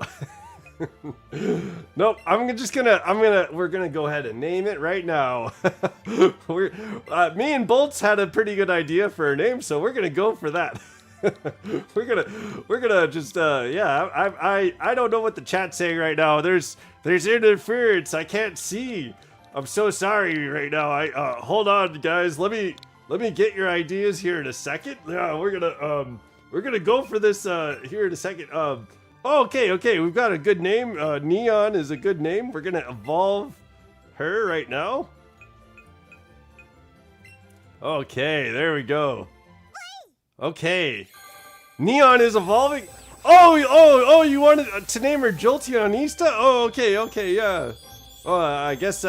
S1: Nope. We're gonna go ahead and name it right now. Me and Bolts had a pretty good idea for a name, so we're gonna go for that. we're gonna just yeah. I don't know what the chat's saying right now. There's interference. I can't see. I'm so sorry right now. Hold on, guys. Let me get your ideas here in a second. Yeah, we're gonna go for this here in a second. Okay, we've got a good name. Neon is a good name. We're gonna evolve her right now. Okay, there we go. Okay, Neon is evolving. Oh, you wanted to name her Jolteonista? Oh, okay, yeah. Oh, I guess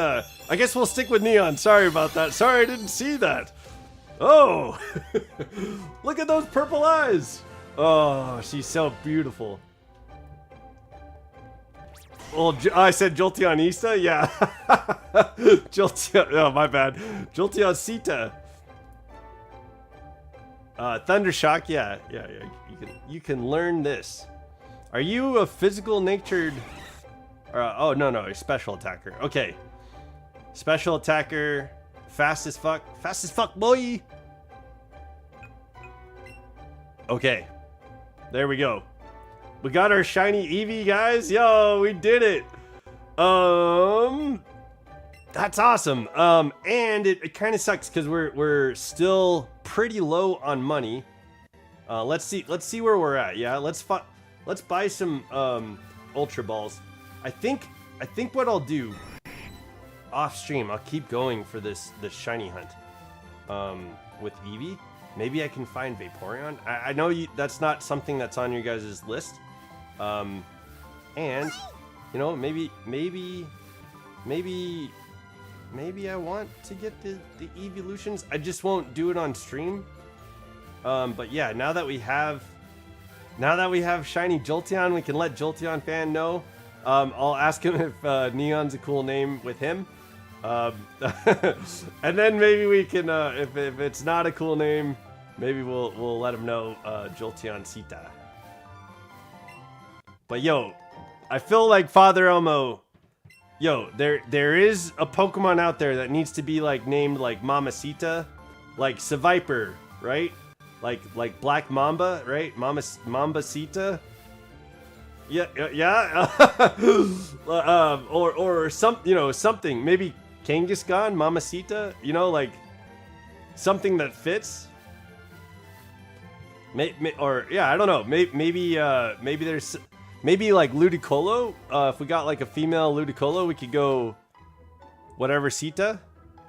S1: we'll stick with Neon. Sorry about that. Sorry, I didn't see that. Oh, look at those purple eyes. Oh, she's so beautiful. Well, I said Jolteonista? Yeah. Oh, my bad. Jolteoncita. Thundershock, yeah. You can learn this. Are you a physical natured... oh, no, a special attacker. Okay. Special attacker. Fast as fuck. Fast as fuck, boy! Okay. There we go. We got our shiny Eevee, guys. Yo, we did it. That's awesome. And it kind of sucks because we're still pretty low on money. Let's see where we're at. Yeah, let's buy some Ultra Balls. I think what I'll do off stream, I'll keep going for this shiny hunt with Eevee. Maybe I can find Vaporeon. I know that's not something that's on your guys' list. And you know, maybe I want to get the evolutions. I just won't do it on stream. But yeah, now that we have shiny Jolteon, we can let Jolteon fan know. I'll ask him if Neon's a cool name with him. And then maybe we can if it's not a cool name, maybe we'll let him know Jolteoncita. But yo, I feel like Father Elmo. Yo, there is a Pokemon out there that needs to be like named like Mamacita, like Seviper, right? Like Black Mamba, right? Mambacita. Yeah. Or something. Maybe Kangaskhan, Mamacita. You know, like something that fits. Or yeah, I don't know. Maybe there's. Maybe like Ludicolo. If we got like a female Ludicolo, we could go whatever Sita.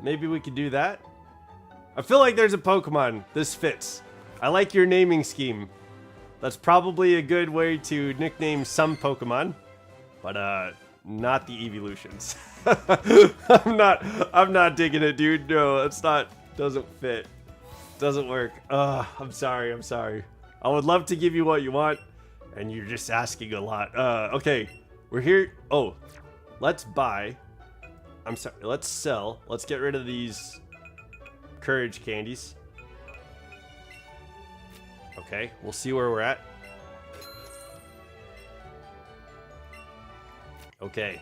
S1: Maybe we could do that. I feel like there's a Pokemon. This fits. I like your naming scheme. That's probably a good way to nickname some Pokemon, but not the evolutions. I'm not digging it, dude. No, it's not. Doesn't fit. Doesn't work. I'm sorry. I would love to give you what you want. And you're just asking a lot. Okay, we're here. Oh, let's buy. I'm sorry. Let's sell. Let's get rid of these courage candies. Okay, we'll see where we're at. Okay.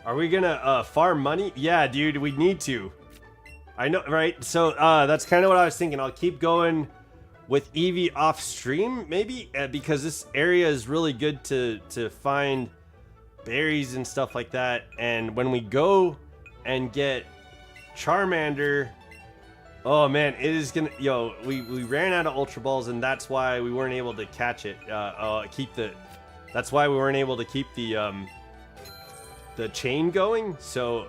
S1: Are we gonna farm money? Yeah, dude, we need to. I know, right? So that's kind of what I was thinking. I'll keep going with Eevee off stream, maybe, because this area is really good to find berries and stuff like that. And when we go and get Charmander, oh man, it is gonna, yo, we ran out of Ultra Balls, and that's why we weren't able to catch it. That's why we weren't able to keep the chain going. So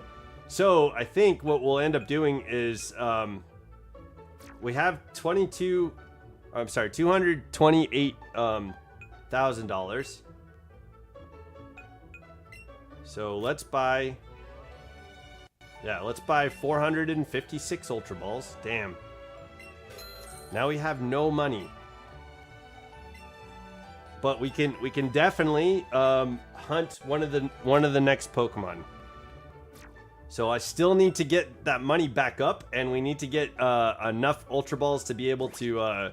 S1: I think what we'll end up doing is we have $228,000. So let's buy, let's buy 456 Ultra Balls. Damn. Now we have no money. But we can definitely hunt one of the next Pokemon. So I still need to get that money back up, and we need to get enough Ultra Balls to be able to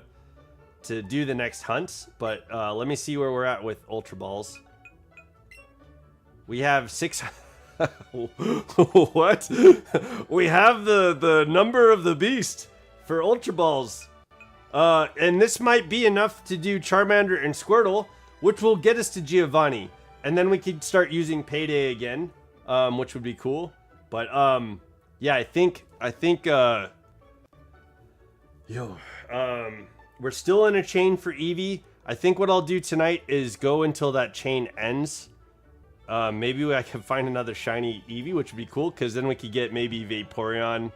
S1: do the next hunt. But let me see where we're at with Ultra Balls. We have 6. What? We have the number of the beast for Ultra Balls. And this might be enough to do Charmander and Squirtle, which will get us to Giovanni. And then we could start using Payday again, which would be cool. But, yeah, I think, we're still in a chain for Eevee. I think what I'll do tonight is go until that chain ends. Maybe I can find another shiny Eevee, which would be cool, because then we could get maybe Vaporeon,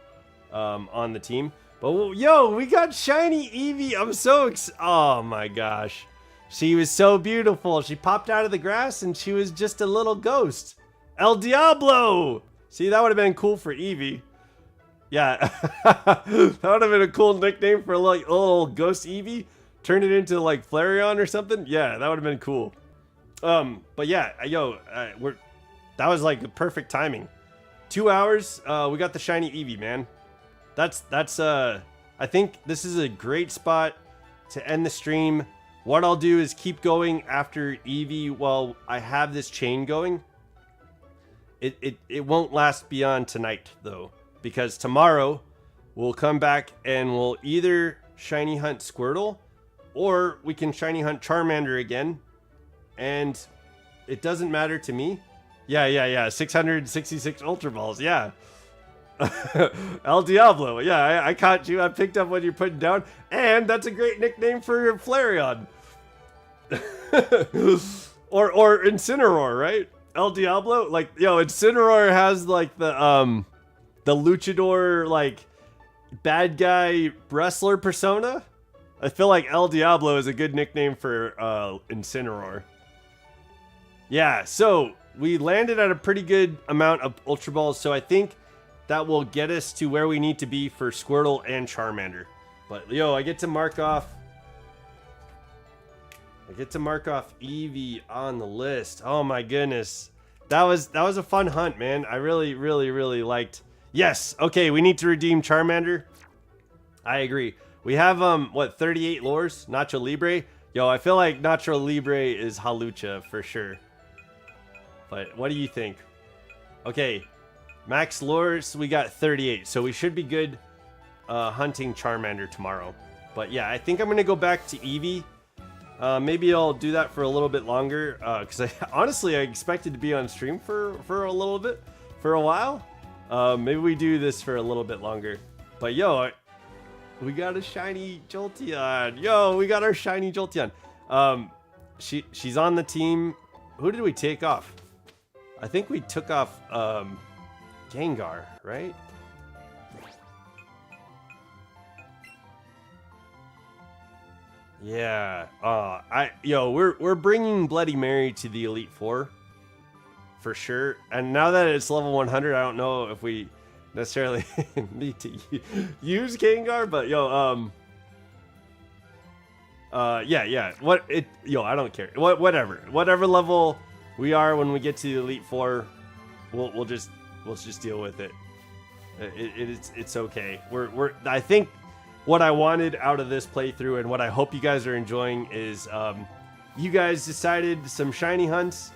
S1: on the team. But, yo, we got shiny Eevee. I'm so oh my gosh. She was so beautiful. She popped out of the grass and she was just a little ghost. El Diablo! See, that would have been cool for Eevee. Yeah, that would have been a cool nickname for like a little ghost Eevee. Turn it into like Flareon or something. Yeah, that would have been cool. But yeah, yo, that was like the perfect timing. 2 hours, we got the shiny Eevee, man. That's I think this is a great spot to end the stream. What I'll do is keep going after Eevee while I have this chain going. It won't last beyond tonight though, because tomorrow we'll come back and we'll either shiny hunt Squirtle or we can shiny hunt Charmander again, and it doesn't matter to me. Yeah, 666 Ultra Balls, yeah. El Diablo, yeah, I caught you. I picked up what you're putting down, and that's a great nickname for your Flareon. or Incineroar, right? El Diablo, like, yo, Incineroar has like the luchador, like, bad guy wrestler persona. I feel like El Diablo is a good nickname for Incineroar. Yeah, so we landed at a pretty good amount of Ultra Balls, so I think that will get us to where we need to be for Squirtle and Charmander. But, yo, I get to mark off Eevee on the list. Oh my goodness. That was a fun hunt, man. I really liked. Yes. Okay, we need to redeem Charmander. I agree. We have 38 lures, Nacho Libre. Yo, I feel like Nacho Libre is Halucha for sure. But what do you think? Okay. Max lures, we got 38, so we should be good hunting Charmander tomorrow. But yeah, I think I'm gonna go back to Eevee. Maybe I'll do that for a little bit longer, because honestly I expected to be on stream for a little bit, for a while. Maybe we do this for a little bit longer. But yo, we got a shiny Jolteon. Yo, we got our shiny Jolteon. She's on the team. Who did we take off? I think we took off Gengar, right? Yeah. We're bringing Bloody Mary to the Elite Four for sure. And now that it's level 100, I don't know if we necessarily need to use Gengar, but yeah. I don't care. Whatever level we are when we get to the Elite Four, we'll just deal with it. It's okay. I think what I wanted out of this playthrough and what I hope you guys are enjoying is you guys decided some shiny hunts.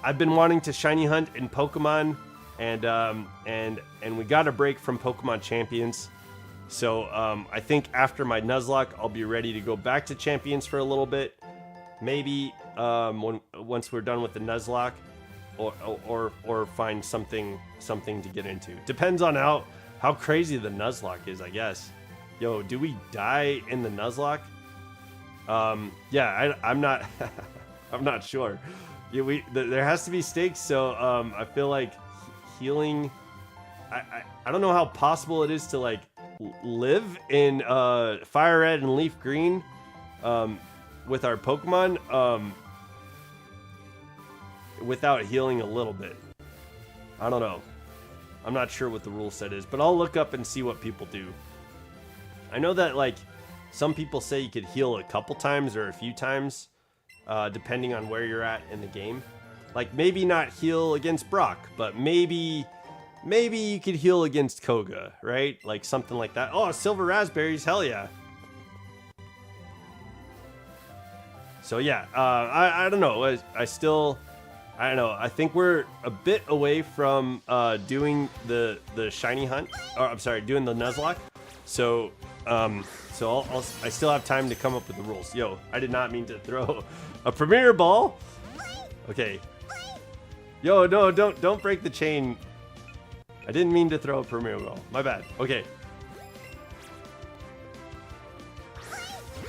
S1: I've been wanting to shiny hunt in Pokemon, and we got a break from Pokemon Champions. So I think after my Nuzlocke, I'll be ready to go back to Champions for a little bit. Maybe once we're done with the Nuzlocke, or find something to get into. Depends on how crazy the Nuzlocke is, I guess. Yo, do we die in the Nuzlocke? Yeah, I'm not I'm not sure. Yeah, there has to be stakes, so I feel like healing. I don't know how possible it is to like live in Fire Red and Leaf Green with our Pokemon without healing a little bit. I don't know. I'm not sure what the rule set is, but I'll look up and see what people do. I know that like some people say you could heal a couple times or a few times depending on where you're at in the game. Like maybe not heal against Brock, but maybe you could heal against Koga, right? Like something like that. Oh, silver raspberries, hell yeah. So yeah, I don't know. I don't know. I think we're a bit away from doing the shiny hunt. Or I'm sorry, doing the Nuzlocke. So I still have time to come up with the rules. Yo, I did not mean to throw a Premier Ball. Okay. Yo, no, don't break the chain. I didn't mean to throw a Premier Ball. My bad. Okay.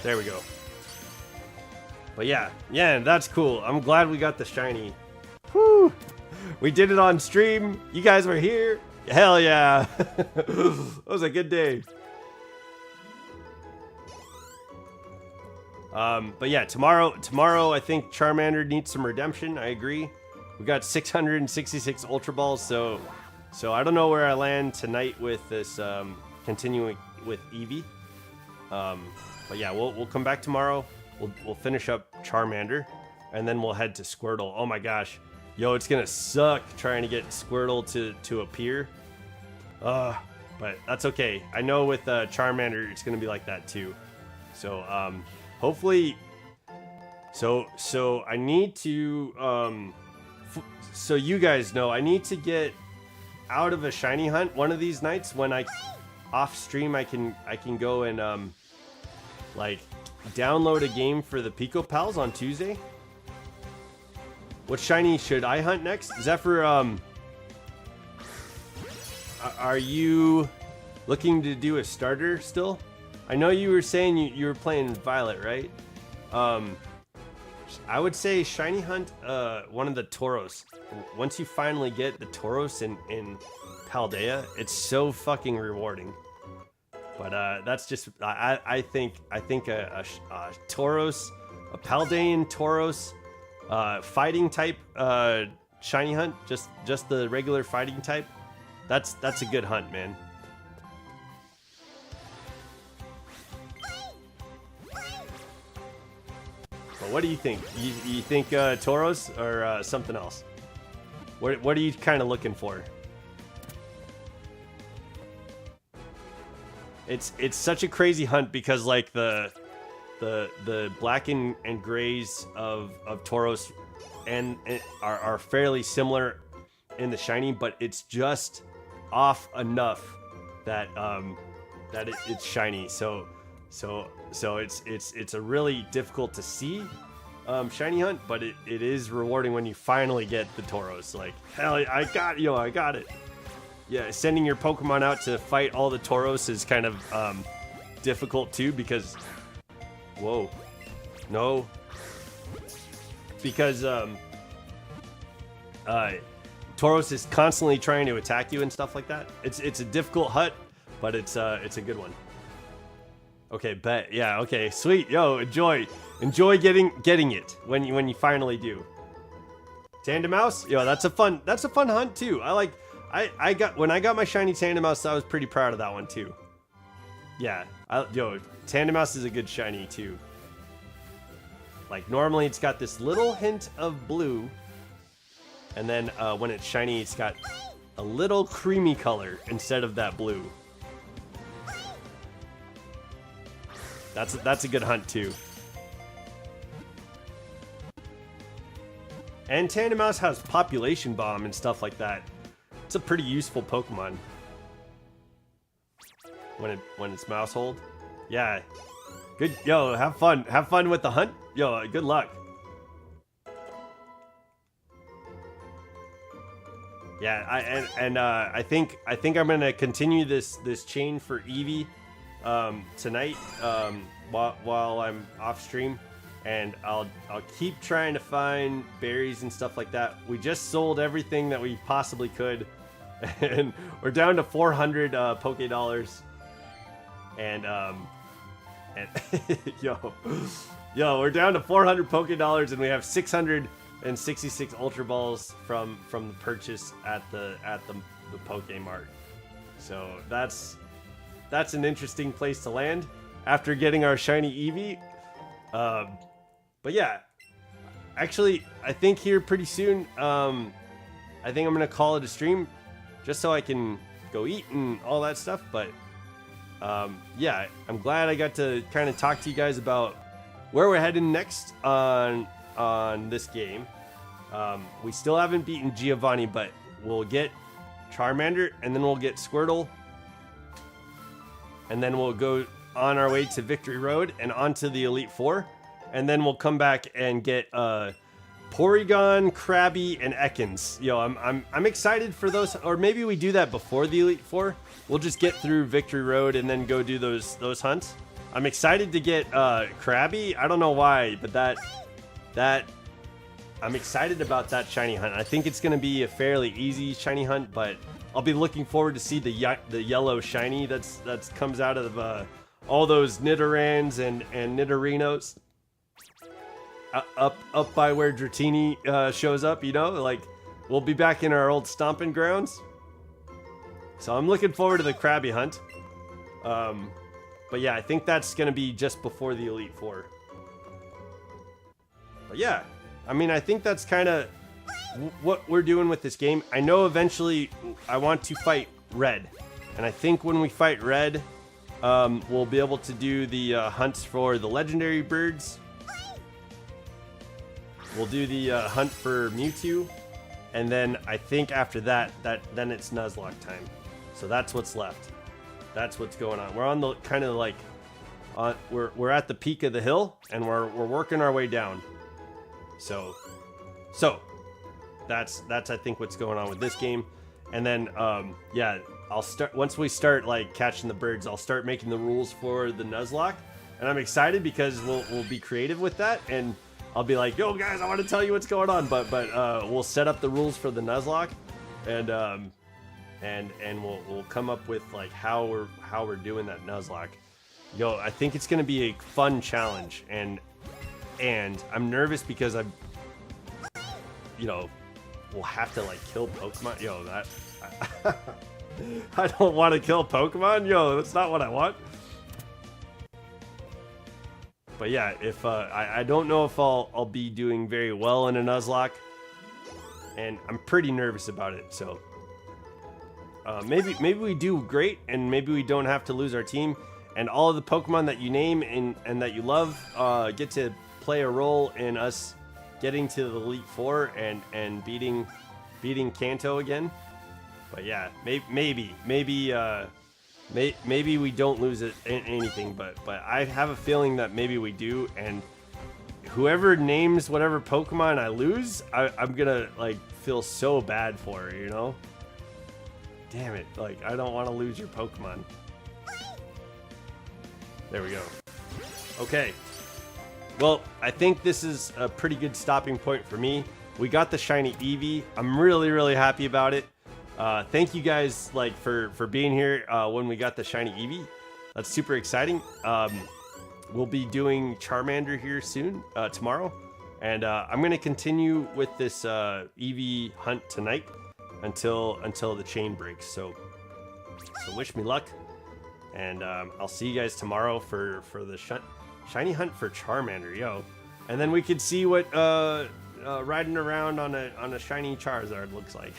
S1: There we go. But yeah, that's cool. I'm glad we got the shiny. Woo! We did it on stream. You guys were here. Hell yeah. That was a good day. But yeah, tomorrow I think Charmander needs some redemption. I agree. We got 666 Ultra Balls, so I don't know where I land tonight with this continuing with Eevee. But yeah, we'll come back tomorrow. We'll finish up Charmander, and then we'll head to Squirtle. Oh my gosh, yo, it's gonna suck trying to get Squirtle to appear. But that's okay. I know with Charmander it's gonna be like that too. So hopefully. So I need to so you guys know I need to get out of a shiny hunt one of these nights. When I off stream I can go and like download a game for the Pico Pals on Tuesday. What shiny should I hunt next? Zephyr, are you looking to do a starter still? I know you were saying you were playing Violet, right? I would say shiny hunt one of the Tauros. Once you finally get the Tauros in Paldea, it's so fucking rewarding. But that's just I think a Tauros, a Paldean Tauros, fighting type shiny hunt, just the regular fighting type. That's a good hunt, man. But what do you think? You think Tauros or something else? What are you kind of looking for? It's such a crazy hunt because like the black and grays of Tauros and are fairly similar in the shiny, but it's just off enough that it's shiny. So it's a really difficult to see shiny hunt, but it is rewarding when you finally get the Tauros. Like, hell, I got it. Yeah, sending your Pokemon out to fight all the Tauros is kind of difficult too because, whoa, no, because Tauros is constantly trying to attack you and stuff like that. It's a difficult hunt, but it's a good one. Okay, bet. Yeah, okay, sweet. Yo, enjoy getting it when you finally do. Tandemaus? Yo, that's a fun hunt too. When I got my shiny Tandemaus, I was pretty proud of that one too. Yeah, Tandemaus is a good shiny too. Like normally it's got this little hint of blue, and then when it's shiny, it's got a little creamy color instead of that blue. That's a good hunt too. And Tandemaus has Population Bomb and stuff like that. It's a pretty useful Pokemon when it's mouse hold. Yeah, good. Yo, have fun with the hunt. Yo, good luck. Yeah, I think I'm gonna continue this chain for Eevee tonight while I'm off stream, and I'll keep trying to find berries and stuff like that. We just sold everything that we possibly could, and we're down to 400 Poké Dollars. and yo, we're down to 400 Poké Dollars, and we have 666 Ultra Balls from the purchase at the Poké Mart. So that's an interesting place to land after getting our shiny Eevee. But yeah, actually, I think here pretty soon, I think I'm gonna call it a stream, just so I can go eat and all that stuff. But yeah, I'm glad I got to kind of talk to you guys about where we're heading next on this game. We still haven't beaten Giovanni, but we'll get Charmander, and then we'll get Squirtle, and then we'll go on our way to Victory Road and onto the Elite Four, and then we'll come back and get Porygon, Krabby, and Ekans. Yo, I'm excited for those, or maybe we do that before the Elite Four. We'll just get through Victory Road and then go do those hunts. I'm excited to get Krabby. I don't know why, but that I'm excited about that shiny hunt. I think it's going to be a fairly easy shiny hunt, but I'll be looking forward to see the yellow shiny that's comes out of all those Nidorans and Nidorinos up by where Dratini shows up. You know, like we'll be back in our old stomping grounds. So I'm looking forward to the Krabby hunt. But yeah, I think that's going to be just before the Elite Four. But yeah, I mean, I think that's kind of what we're doing with this game. I know eventually I want to fight Red. And I think when we fight Red, we'll be able to do the hunts for the legendary birds. We'll do the hunt for Mewtwo. And then I think after that, then it's Nuzlocke time. So that's what's left. That's what's going on. We're on the kind of like, we're at the peak of the hill, and we're working our way down. So that's I think what's going on with this game. And then yeah, I'll start once we start like catching the birds. I'll start making the rules for the Nuzlocke, and I'm excited because we'll be creative with that, and I'll be like, yo guys, I want to tell you what's going on, but we'll set up the rules for the Nuzlocke, and we'll come up with like how we're doing that Nuzlocke. Yo, I think it's gonna be a fun challenge, and I'm nervous because we'll have to like kill Pokemon. Yo, I don't want to kill Pokemon. Yo, that's not what I want. But yeah, if I don't know if I'll be doing very well in a Nuzlocke, and I'm pretty nervous about it. So maybe we do great, and maybe we don't have to lose our team, and all of the Pokemon that you name and that you love get to play a role in us getting to the Elite Four and beating Kanto again. But yeah, maybe we don't lose it anything, but I have a feeling that maybe we do, and whoever names whatever Pokemon I lose, I'm gonna like feel so bad for her, you know? Damn it, like I don't want to lose your Pokemon. There we go. Okay. Well, I think this is a pretty good stopping point for me. We got the shiny Eevee. I'm really happy about it. Thank you guys like for being here when we got the shiny Eevee. That's super exciting. We'll be doing Charmander here soon, tomorrow, and I'm gonna continue with this Eevee hunt tonight until the chain breaks. So wish me luck, and I'll see you guys tomorrow for the shiny hunt for Charmander, yo. And then we could see what riding around on a shiny Charizard looks like.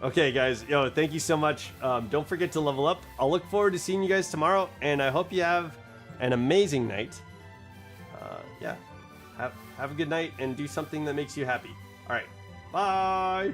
S1: Okay guys, yo, thank you so much. Don't forget to level up. I'll look forward to seeing you guys tomorrow, and I hope you have an amazing night. Yeah, have a good night and do something that makes you happy. All right, bye.